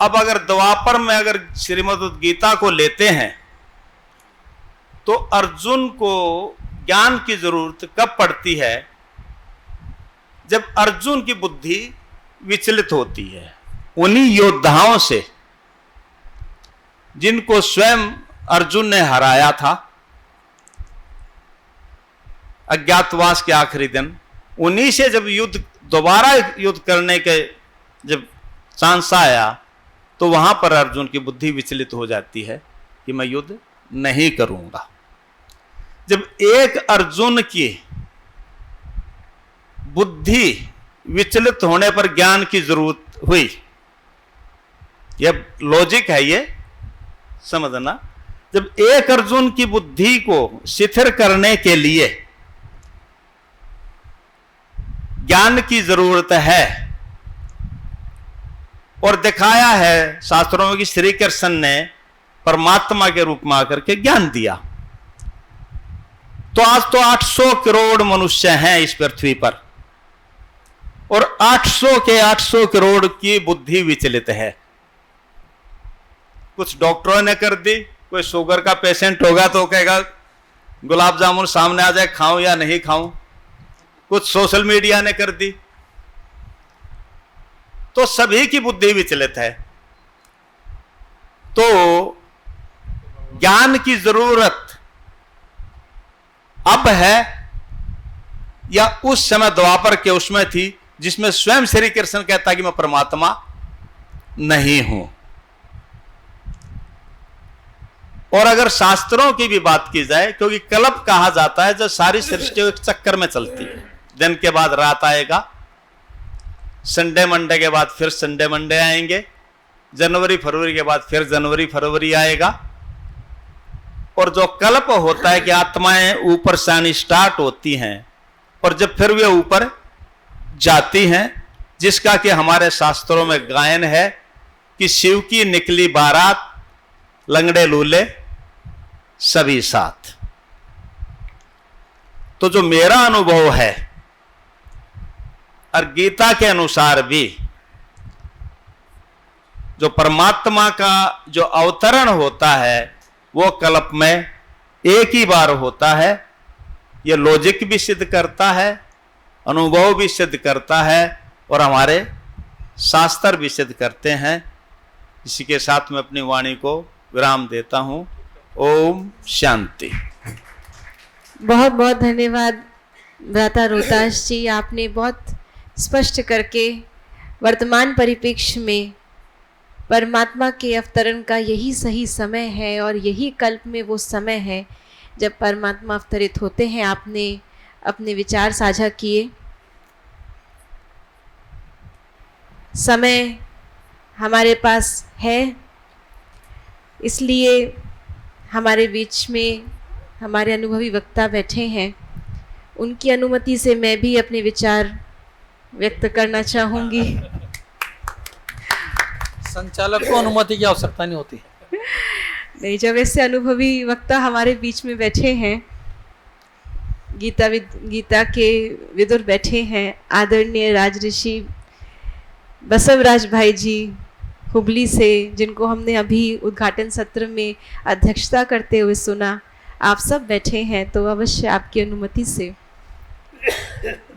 अब अगर द्वापर में अगर श्रीमद् गीता को लेते हैं तो अर्जुन को ज्ञान की जरूरत कब पड़ती है? जब अर्जुन की बुद्धि विचलित होती है उन्हीं योद्धाओं से जिनको स्वयं अर्जुन ने हराया था अज्ञातवास के आखिरी दिन, उन्हीं से जब युद्ध दोबारा युद्ध करने के जब चांस आया तो वहां पर अर्जुन की बुद्धि विचलित हो जाती है कि मैं युद्ध नहीं करूंगा। जब एक अर्जुन की बुद्धि विचलित होने पर ज्ञान की जरूरत हुई, यह लॉजिक है, ये समझना। जब एक अर्जुन की बुद्धि को शिथिल करने के लिए ज्ञान की जरूरत है और दिखाया है शास्त्रों में कि श्री कृष्ण ने परमात्मा के रूप में आकर के ज्ञान दिया, तो आज तो 800 करोड़ मनुष्य हैं इस पृथ्वी पर और 800 के 800 करोड़ की बुद्धि विचलित है। कुछ डॉक्टरों ने कर दी, कोई शुगर का पेशेंट होगा तो कहेगा गुलाब जामुन सामने आ जाए खाऊं या नहीं खाऊं। कुछ सोशल मीडिया ने कर दी, तो सभी की बुद्धि विचलित है। तो ज्ञान की जरूरत अब है या उस समय द्वापर के उसमें थी जिसमें स्वयं श्री कृष्ण कहता कि मैं परमात्मा नहीं हूं। और अगर शास्त्रों की भी बात की जाए, क्योंकि कल्प कहा जाता है जो सारी सृष्टि एक चक्कर में चलती है, दिन के बाद रात आएगा, संडे मंडे के बाद फिर संडे मंडे आएंगे, जनवरी फरवरी के बाद फिर जनवरी फरवरी आएगा। और जो कल्प होता है कि आत्माएं ऊपर से आनी स्टार्ट होती हैं और जब फिर वे ऊपर जाती हैं, जिसका कि हमारे शास्त्रों में गायन है कि शिव की निकली बारात लंगड़े लूले सभी साथ। तो जो मेरा अनुभव है और गीता के अनुसार भी जो परमात्मा का जो अवतरण होता है वो कल्प में एक ही बार होता है। ये लॉजिक भी सिद्ध करता है, अनुभव भी सिद्ध करता है और हमारे शास्त्र भी सिद्ध करते हैं। इसी के साथ मैं अपनी वाणी को विराम देता हूं। ओम शांति। बहुत बहुत धन्यवाद भ्राता रोहतास जी, आपने बहुत स्पष्ट करके वर्तमान परिप्रेक्ष्य में परमात्मा के अवतरण का यही सही समय है और यही कल्प में वो समय है जब परमात्मा अवतरित होते हैं। आपने अपने विचार साझा किए। समय हमारे पास है, इसलिए हमारे बीच में हमारे अनुभवी वक्ता बैठे हैं। उनकी अनुमति से मैं भी अपने विचार व्यक्त करना चाहूँगी। संचालक को अनुमति की आवश्यकता नहीं होती। नहीं, जब ऐसे अनुभवी वक्ता हमारे बीच में बैठे हैं, गीता के विदुर बैठे हैं, आदरणीय राजऋषि बसवराज भाई जी हुबली से, जिनको हमने अभी उद्घाटन सत्र में अध्यक्षता करते हुए सुना, आप सब बैठे हैं, तो अवश्य आपकी अनुमति से,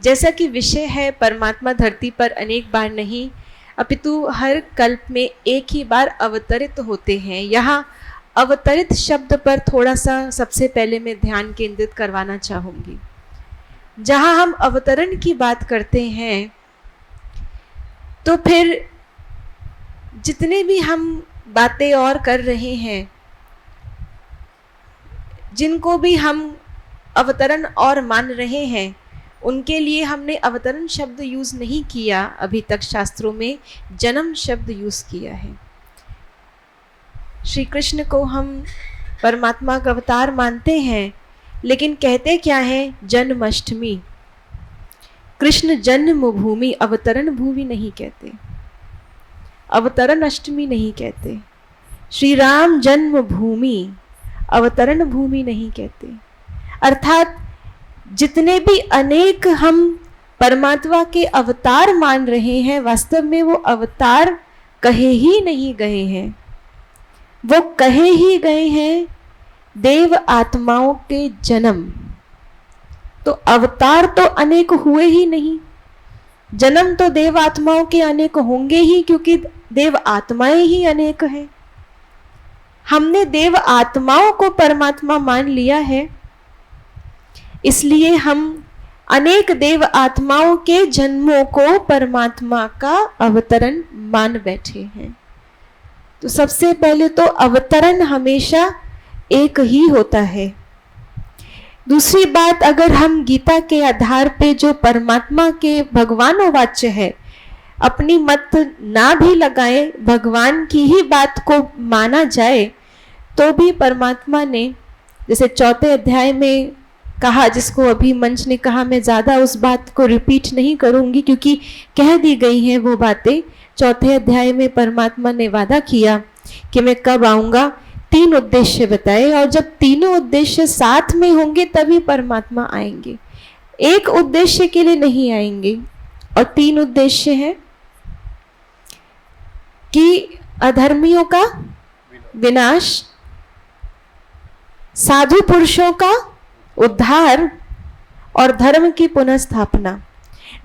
जैसा कि विषय है परमात्मा धरती पर अनेक बार नहीं अपितु हर कल्प में एक ही बार अवतरित होते हैं। यहाँ अवतरित शब्द पर थोड़ा सा सबसे पहले मैं ध्यान केंद्रित करवाना चाहूँगी। जहाँ हम अवतरण की बात करते हैं तो फिर जितने भी हम बातें और कर रहे हैं, जिनको भी हम अवतरण और मान रहे हैं, उनके लिए हमने अवतरण शब्द यूज नहीं किया, अभी तक शास्त्रों में जन्म शब्द यूज किया है। श्री कृष्ण को हम परमात्मा का अवतार मानते हैं, लेकिन कहते क्या है? जन्माष्टमी। कृष्ण जन्म भूमि, अवतरण भूमि नहीं कहते, अवतरण अष्टमी नहीं कहते। श्री राम जन्म भूमि, अवतरण भूमि नहीं कहते। अर्थात जितने भी अनेक हम परमात्मा के अवतार मान रहे हैं, वास्तव में वो अवतार कहे ही नहीं गए हैं, वो कहे ही गए हैं देव आत्माओं के जन्म। तो अवतार तो अनेक हुए ही नहीं, जन्म तो देव आत्माओं के अनेक होंगे ही, क्योंकि देव आत्माएं ही अनेक हैं। हमने देव आत्माओं को परमात्मा मान लिया है, इसलिए हम अनेक देव आत्माओं के जन्मों को परमात्मा का अवतरण मान बैठे हैं। तो सबसे पहले तो अवतरण हमेशा एक ही होता है। दूसरी बात, अगर हम गीता के आधार पे जो परमात्मा के भगवानों वाच्य है, अपनी मत ना भी लगाए, भगवान की ही बात को माना जाए, तो भी परमात्मा ने जैसे 4 अध्याय में कहा, जिसको अभी मंच ने कहा, मैं ज़्यादा उस बात को रिपीट नहीं करूँगी क्योंकि कह दी गई हैं वो बातें। 4 अध्याय में परमात्मा ने वादा किया कि मैं कब आऊँगा, 3 उद्देश्य बताए, और जब तीनों उद्देश्य साथ में होंगे तभी परमात्मा आएंगे, एक उद्देश्य के लिए नहीं आएंगे। और 3 उद्देश्य हैं कि अधर्मियों का विनाश, साधु पुरुषों का उद्धार और धर्म की पुनर्स्थापना।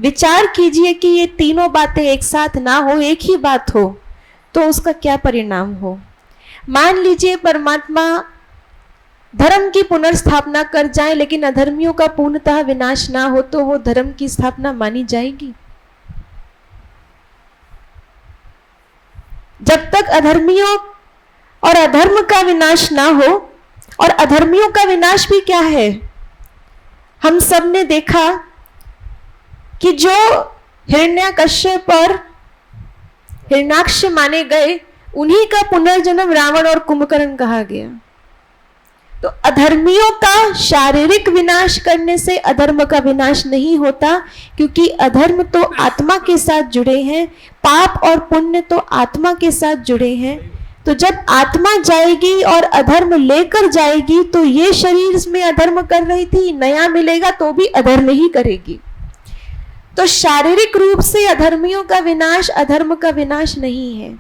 विचार कीजिए कि ये तीनों बातें एक साथ ना हो, एक ही बात हो, तो उसका क्या परिणाम हो। मान लीजिए परमात्मा धर्म की पुनर्स्थापना कर जाए, लेकिन अधर्मियों का पूर्णतः विनाश ना हो, तो वो धर्म की स्थापना मानी जाएगी? जब तक अधर्मियों और अधर्म का विनाश ना हो, और अधर्मियों का विनाश भी क्या है, हम सब ने देखा कि जो हिरण्यकश्यप और हिरण्याक्ष माने गए, उन्हीं का पुनर्जन्म रावण और कुंभकर्ण कहा गया। तो अधर्मियों का शारीरिक विनाश करने से अधर्म का विनाश नहीं होता, क्योंकि अधर्म तो आत्मा के साथ जुड़े हैं, पाप और पुण्य तो आत्मा के साथ जुड़े हैं। तो जब आत्मा जाएगी और अधर्म लेकर जाएगी, तो ये शरीर में अधर्म कर रही थी, नया मिलेगा तो भी अधर्म ही करेगी। तो शारीरिक रूप से अधर्मियों का विनाश अधर्म का विनाश नहीं है।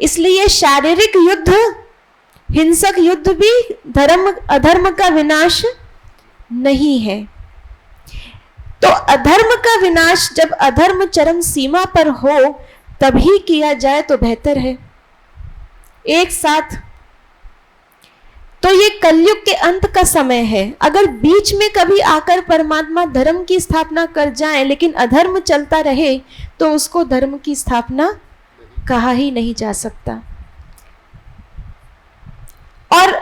इसलिए शारीरिक युद्ध, हिंसक युद्ध भी धर्म अधर्म का विनाश नहीं है। तो अधर्म का विनाश जब अधर्म चरम सीमा पर हो तभी किया जाए तो बेहतर है, एक साथ। तो ये कलयुग के अंत का समय है। अगर बीच में कभी आकर परमात्मा धर्म की स्थापना कर जाए, लेकिन अधर्म चलता रहे, तो उसको धर्म की स्थापना कहा ही नहीं जा सकता। और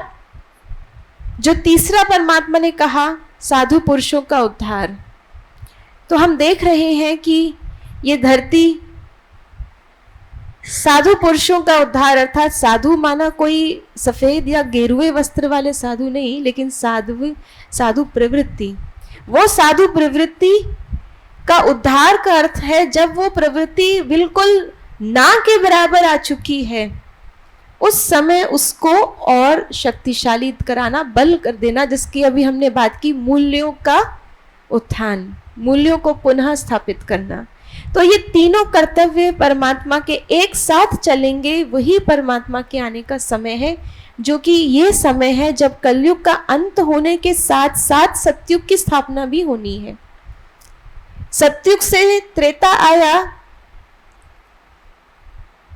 जो तीसरा परमात्मा ने कहा, साधु पुरुषों का उद्धार, तो हम देख रहे हैं कि ये धरती साधु पुरुषों का उद्धार, अर्थात साधु माना कोई सफेद या गेरुए वस्त्र वाले साधु नहीं, लेकिन साधु प्रवृत्ति। वो साधु प्रवृत्ति का उद्धार का अर्थ है जब वो प्रवृत्ति बिल्कुल ना के बराबर आ चुकी है, उस समय उसको और शक्तिशाली कराना, बल कर देना, जिसकी अभी हमने बात की, मूल्यों का उत्थान, मूल्यों को पुनः स्थापित करना। तो ये तीनों कर्तव्य परमात्मा के एक साथ चलेंगे, वही परमात्मा के आने का समय है, जो कि ये समय है जब कलयुग का अंत होने के साथ साथ सतयुग की स्थापना भी होनी है। सतयुग से त्रेता आया,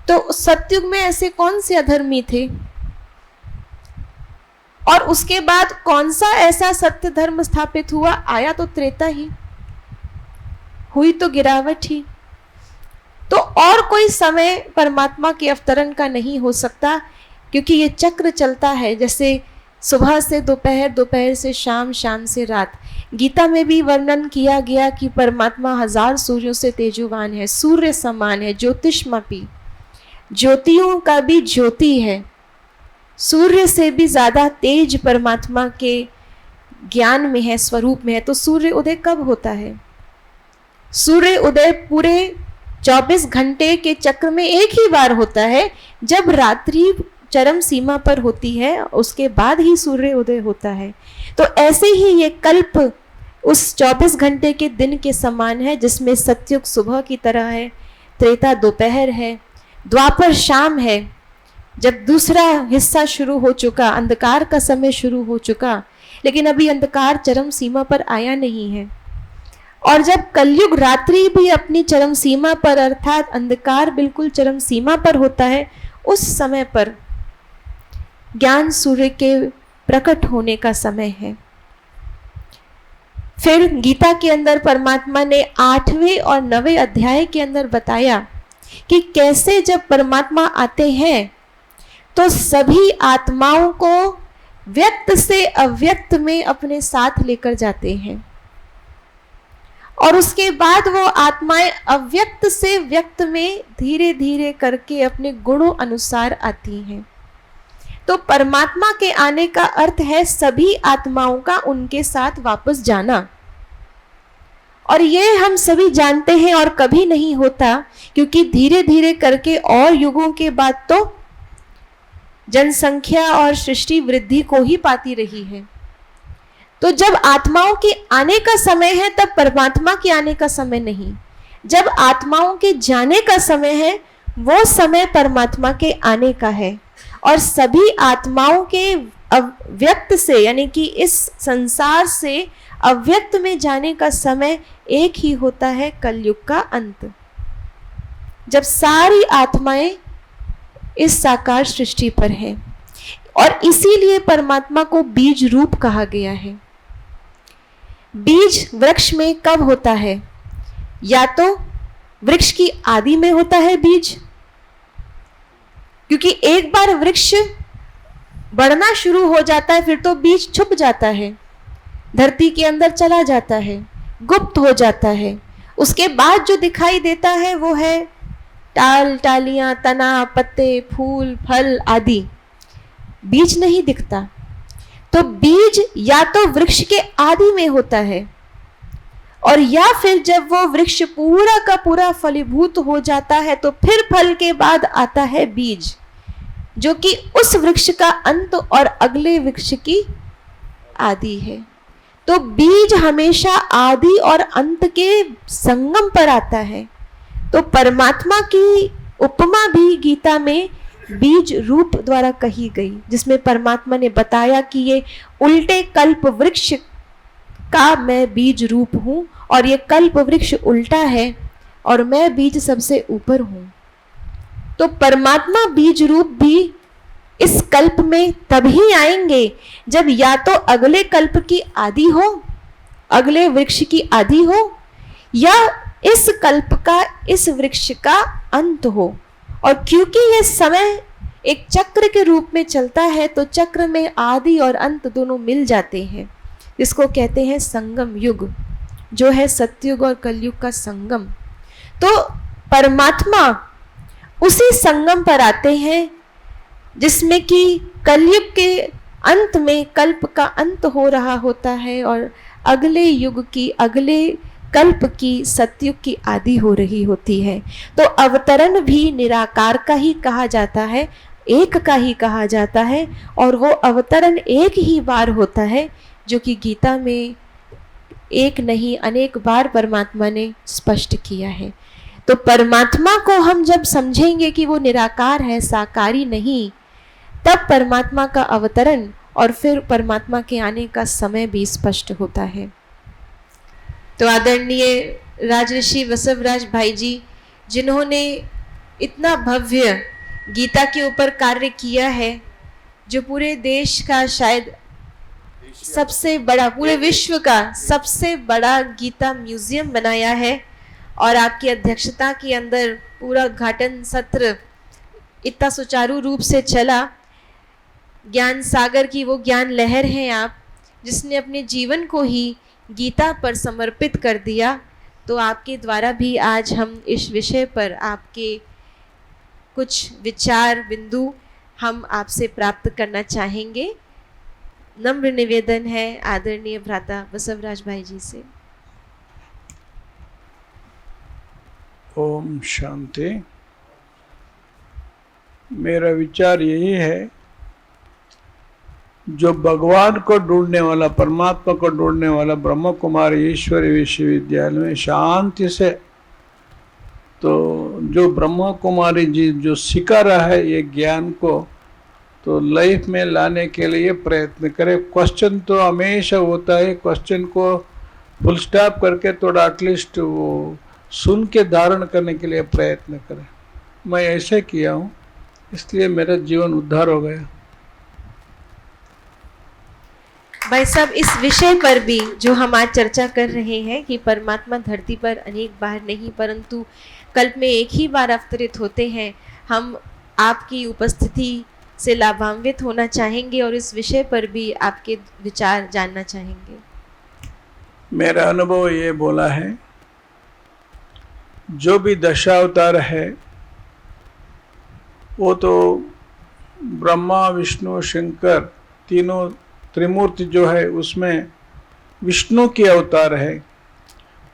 तो सतयुग में ऐसे कौन से अधर्मी थे, और उसके बाद कौन सा ऐसा सत्य धर्म स्थापित हुआ? आया तो त्रेता ही, हुई तो गिरावट ही। तो और कोई समय परमात्मा के अवतरण का नहीं हो सकता, क्योंकि ये चक्र चलता है, जैसे सुबह से दोपहर, दोपहर से शाम, शाम से रात। गीता में भी वर्णन किया गया कि परमात्मा 1000 सूर्यों से तेजोवान है, सूर्य समान है, ज्योतिष्मपि, ज्योतियों का भी ज्योति है, सूर्य से भी ज्यादा तेज परमात्मा के ज्ञान में है, स्वरूप में है। तो सूर्य उदय कब होता है? सूर्य उदय पूरे 24 घंटे के चक्र में एक ही बार होता है, जब रात्रि चरम सीमा पर होती है, उसके बाद ही सूर्य उदय होता है। तो ऐसे ही ये कल्प उस 24 घंटे के दिन के समान है, जिसमें सतयुग सुबह की तरह है, त्रेता दोपहर है, द्वापर शाम है। जब दूसरा हिस्सा शुरू हो चुका, अंधकार का समय शुरू हो चुका, लेकिन अभी अंधकार चरम सीमा पर आया नहीं है। और जब कलयुग रात्रि भी अपनी चरम सीमा पर, अर्थात अंधकार बिल्कुल चरम सीमा पर होता है, उस समय पर ज्ञान सूर्य के प्रकट होने का समय है। फिर गीता के अंदर परमात्मा ने 8वें और 9वें अध्याय के अंदर बताया कि कैसे जब परमात्मा आते हैं तो सभी आत्माओं को व्यक्त से अव्यक्त में अपने साथ लेकर जाते हैं, और उसके बाद वो आत्माएं अव्यक्त से व्यक्त में धीरे धीरे करके अपने गुणों अनुसार आती हैं। तो परमात्मा के आने का अर्थ है सभी आत्माओं का उनके साथ वापस जाना, और ये हम सभी जानते हैं और कभी नहीं होता, क्योंकि धीरे धीरे करके और युगों के बाद तो जनसंख्या और सृष्टि वृद्धि को ही पाती रही है। तो जब आत्माओं के आने का समय है तब परमात्मा के आने का समय नहीं, जब आत्माओं के जाने का समय है वो समय परमात्मा के आने का है। और सभी आत्माओं के अव्यक्त से, यानी कि इस संसार से अव्यक्त में जाने का समय एक ही होता है, कलयुग का अंत, जब सारी आत्माएं इस साकार सृष्टि पर है। और इसीलिए परमात्मा को बीज रूप कहा गया है। बीज वृक्ष में कब होता है? या तो वृक्ष की आदि में होता है बीज, क्योंकि एक बार वृक्ष बढ़ना शुरू हो जाता है फिर तो बीज छुप जाता है, धरती के अंदर चला जाता है, गुप्त हो जाता है। उसके बाद जो दिखाई देता है वो है टाल, टालियां, तना, पत्ते, फूल, फल आदि, बीज नहीं दिखता। तो बीज या तो वृक्ष के आदि में होता है, और या फिर जब वो वृक्ष पूरा का पूरा फलीभूत हो जाता है तो फिर फल के बाद आता है बीज, जो कि उस वृक्ष का अंत और अगले वृक्ष की आदि है। तो बीज हमेशा आदि और अंत के संगम पर आता है। तो परमात्मा की उपमा भी गीता में बीज रूप द्वारा कही गई, जिसमें परमात्मा ने बताया कि ये उल्टे कल्प वृक्ष का मैं बीज रूप हूं, और ये कल्प वृक्ष उल्टा है और मैं बीज सबसे ऊपर हूं। तो परमात्मा बीज रूप भी इस कल्प में तभी आएंगे जब या तो अगले कल्प की आदि हो, अगले वृक्ष की आदि हो, या इस कल्प का, इस वृक्ष का अंत हो। और क्योंकि ये समय एक चक्र के रूप में चलता है तो चक्र में आदि और अंत दोनों मिल जाते हैं, इसको कहते हैं संगम युग, जो है सतयुग और कलयुग का संगम। तो परमात्मा उसी संगम पर आते हैं जिसमें कि कलयुग के अंत में कल्प का अंत हो रहा होता है और अगले युग की, अगले कल्प की, सतयुग की आदि हो रही होती है। तो अवतरण भी निराकार का ही कहा जाता है, एक का ही कहा जाता है, और वो अवतरण एक ही बार होता है, जो कि गीता में एक नहीं अनेक बार परमात्मा ने स्पष्ट किया है। तो परमात्मा को हम जब समझेंगे कि वो निराकार है, साकारी नहीं, तब परमात्मा का अवतरण और फिर परमात्मा के आने का समय भी स्पष्ट होता है। तो आदरणीय राजऋषि वसवराज भाई जी, जिन्होंने इतना भव्य गीता के ऊपर कार्य किया है, जो पूरे देश का शायद सबसे बड़ा, पूरे विश्व का सबसे बड़ा गीता म्यूजियम बनाया है, और आपकी अध्यक्षता के अंदर पूरा उद्घाटन सत्र इतना सुचारू रूप से चला। ज्ञान सागर की वो ज्ञान लहर हैं आप, जिसने अपने जीवन को ही गीता पर समर्पित कर दिया, तो आपके द्वारा भी आज हम इस विषय पर आपके कुछ विचार बिंदु हम आपसे प्राप्त करना चाहेंगे। नम्र निवेदन है आदरणीय भ्राता बसवराज भाई जी से। ओम शांति। मेरा विचार यही है, जो भगवान को ढूंढने वाला, परमात्मा को ढूंढने वाला ब्रह्म कुमारी ईश्वरी विश्वविद्यालय में शांति से, तो जो ब्रह्म कुमारी जी जो सिखा रहा है ये ज्ञान को, तो लाइफ में लाने के लिए प्रयत्न करें। क्वेश्चन तो हमेशा होता है, क्वेश्चन को फुल स्टॉप करके थोड़ा एटलीस्ट वो सुन के धारण करने के लिए प्रयत्न करें। मैं ऐसे किया हूँ, इसलिए मेरा जीवन उद्धार हो गया। भाई साहब, इस विषय पर भी जो हम आज चर्चा कर रहे हैं कि परमात्मा धरती पर अनेक बार नहीं परंतु कल्प में एक ही बार अवतरित होते हैं, हम आपकी उपस्थिति से लाभान्वित होना चाहेंगे और इस विषय पर भी आपके विचार जानना चाहेंगे। मेरा अनुभव ये बोला है, जो भी दशावतार है वो तो ब्रह्मा विष्णु शंकर तीनों त्रिमूर्ति जो है उसमें विष्णु की अवतार है।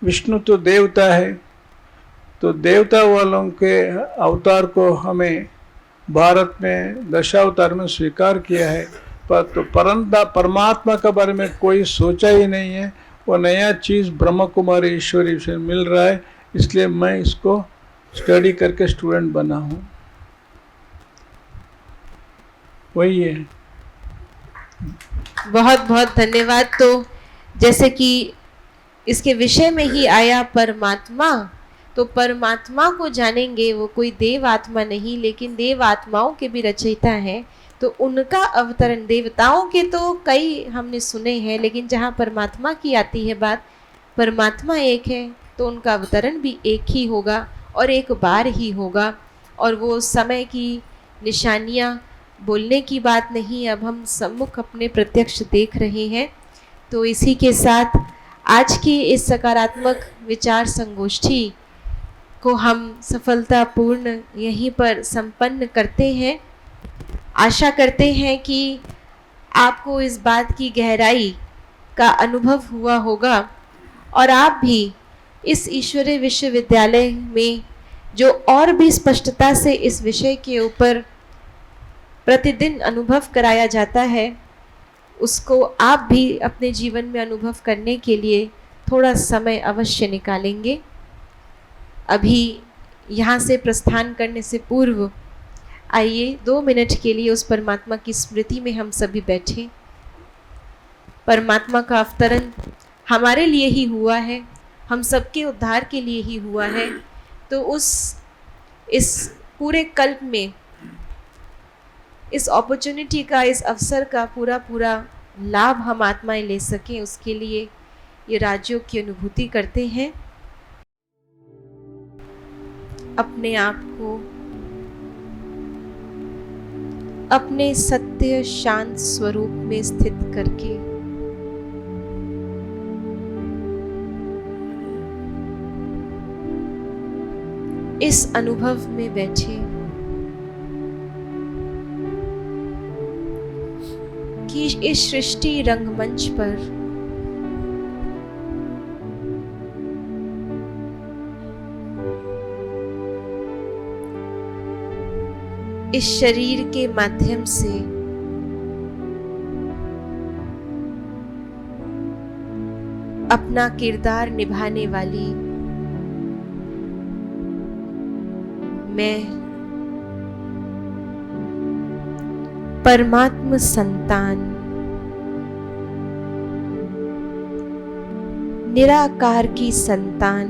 विष्णु तो देवता है, तो देवता वालों के अवतार को हमें भारत में दशावतार में स्वीकार किया है, पर तो परमात्मा के बारे में कोई सोचा ही नहीं है। वो नया चीज़ ब्रह्म कुमारी ईश्वरी से मिल रहा है, इसलिए मैं इसको स्टडी करके स्टूडेंट बना हूँ। वही है। बहुत बहुत धन्यवाद। तो जैसे कि इसके विषय में ही आया परमात्मा, तो परमात्मा को जानेंगे, वो कोई देव आत्मा नहीं लेकिन देव आत्माओं के भी रचयिता हैं। तो उनका अवतरण, देवताओं के तो कई हमने सुने हैं, लेकिन जहाँ परमात्मा की आती है बात, परमात्मा एक है तो उनका अवतरण भी एक ही होगा और एक बार ही होगा। और वो समय की निशानियाँ बोलने की बात नहीं, अब हम सम्मुख अपने प्रत्यक्ष देख रहे हैं। तो इसी के साथ आज की इस सकारात्मक विचार संगोष्ठी को हम सफलतापूर्ण यहीं पर संपन्न करते हैं। आशा करते हैं कि आपको इस बात की गहराई का अनुभव हुआ होगा और आप भी इस ईश्वरीय विश्वविद्यालय में जो और भी स्पष्टता से इस विषय के ऊपर प्रतिदिन अनुभव कराया जाता है, उसको आप भी अपने जीवन में अनुभव करने के लिए थोड़ा समय अवश्य निकालेंगे। अभी यहाँ से प्रस्थान करने से पूर्व आइए 2 मिनट के लिए उस परमात्मा की स्मृति में हम सभी बैठें। परमात्मा का अवतरण हमारे लिए ही हुआ है, हम सबके उद्धार के लिए ही हुआ है। तो इस पूरे कल्प में इस अपॉर्चुनिटी का, इस अवसर का पूरा लाभ हम आत्माएं ले सकें, उसके लिए ये राज्यों की अनुभूति करते हैं। अपने आप को अपने सत्य शांत स्वरूप में स्थित करके इस अनुभव में बैठे कि इस सृष्टि रंगमंच पर इस शरीर के माध्यम से अपना किरदार निभाने वाली मैं परमात्मा संतान निराकार की संतान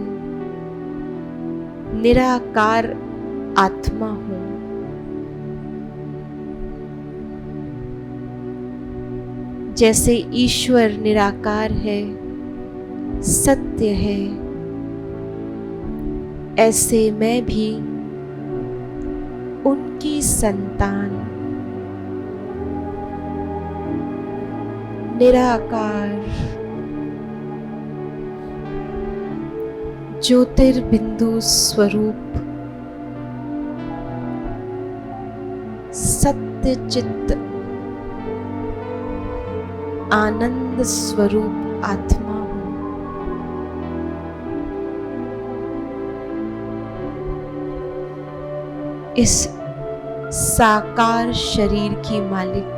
निराकार आत्मा हूं। जैसे ईश्वर निराकार है, सत्य है, ऐसे मैं भी उनकी संतान निराकार ज्योतिर्बिंदु स्वरूप सत्य चित्त आनंद स्वरूप आत्मा हूं। इस साकार शरीर की मालिक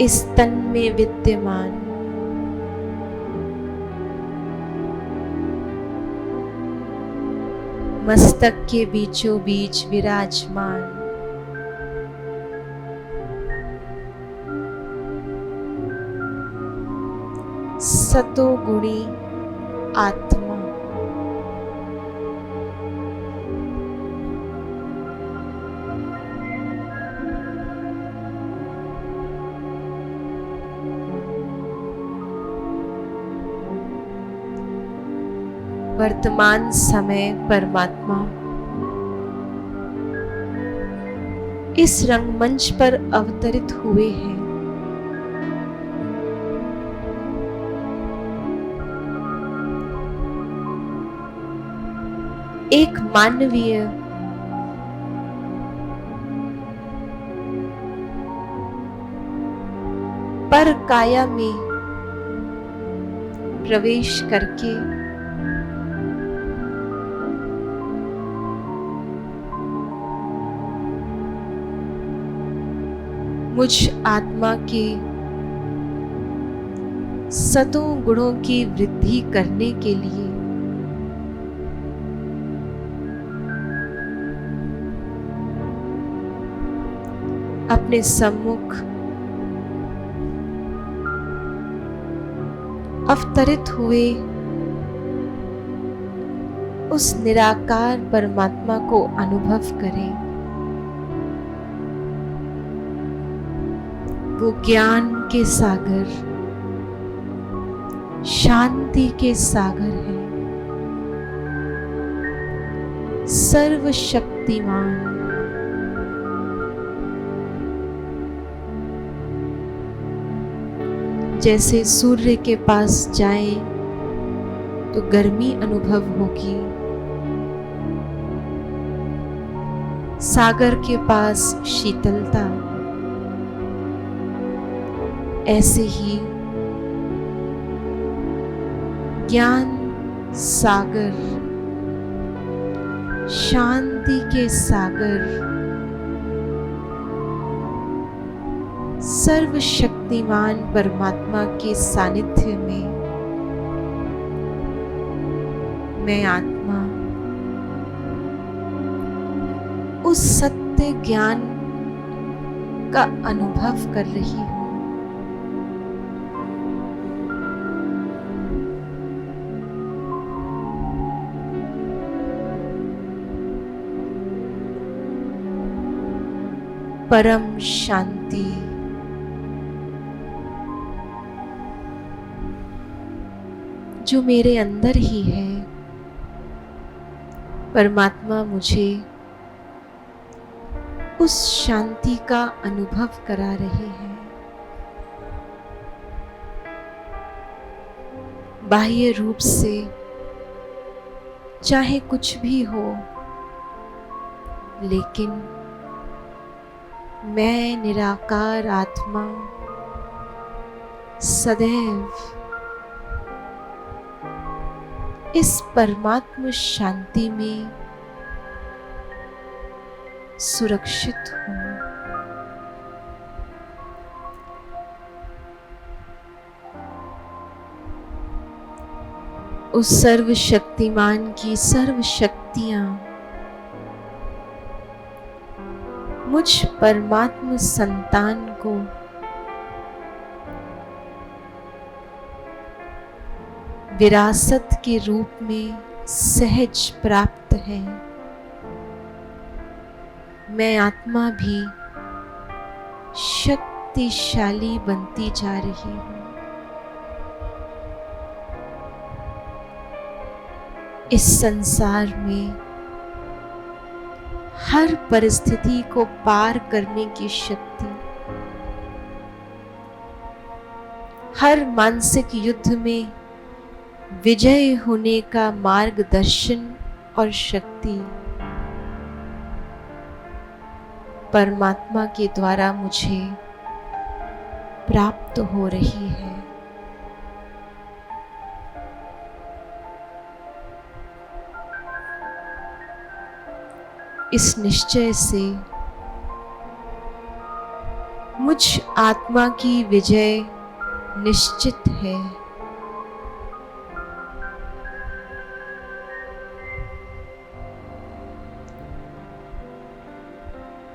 इस तन में विद्यमान मस्तक के बीचों बीच विराजमान सतोगुणी आत्मा वर्तमान समय परमात्मा इस रंगमंच पर अवतरित हुए हैं। एक मानवीय पर काया में प्रवेश करके मुझ आत्मा के सतों गुणों की वृद्धि करने के लिए अपने सम्मुख अवतरित हुए उस निराकार परमात्मा को अनुभव करें। वो ज्ञान के सागर, शांति के सागर है, सर्वशक्तिमान, जैसे सूर्य के पास जाएं तो गर्मी अनुभव होगी, सागर के पास शीतलता, ऐसे ही ज्ञान सागर, शांति के सागर, सर्वशक्तिमान परमात्मा के सानिध्य में मैं आत्मा उस सत्य ज्ञान का अनुभव कर रही हूं। परम शांति, जो मेरे अंदर ही है, परमात्मा मुझे उस शांति का अनुभव करा रहे हैं। बाह्य रूप से चाहे कुछ भी हो, लेकिन मैं निराकार आत्मा सदैव इस परमात्म शांति में सुरक्षित हूं। उस सर्वशक्तिमान की सर्व शक्तियां मुझ परमात्म संतान को विरासत के रूप में सहज प्राप्त है। मैं आत्मा भी शक्तिशाली बनती जा रही हूं। इस संसार में हर परिस्थिति को पार करने की शक्ति, हर मानसिक युद्ध में विजय होने का मार्गदर्शन और शक्ति परमात्मा के द्वारा मुझे प्राप्त हो रही है। इस निश्चय से मुझ आत्मा की विजय निश्चित है।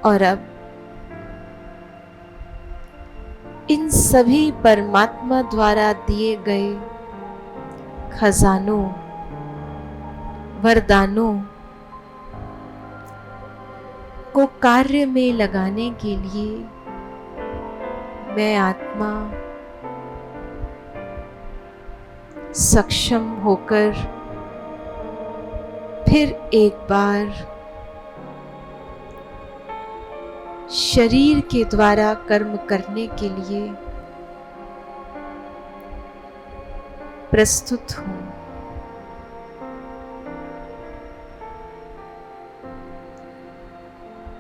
और अब इन सभी परमात्मा द्वारा दिए गए खजानों, वरदानों को कार्य में लगाने के लिए मैं आत्मा सक्षम होकर फिर एक बार शरीर के द्वारा कर्म करने के लिए प्रस्तुत हूं।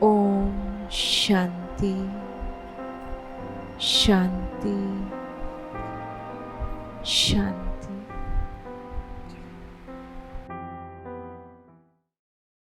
ओम शांति शांति शांति।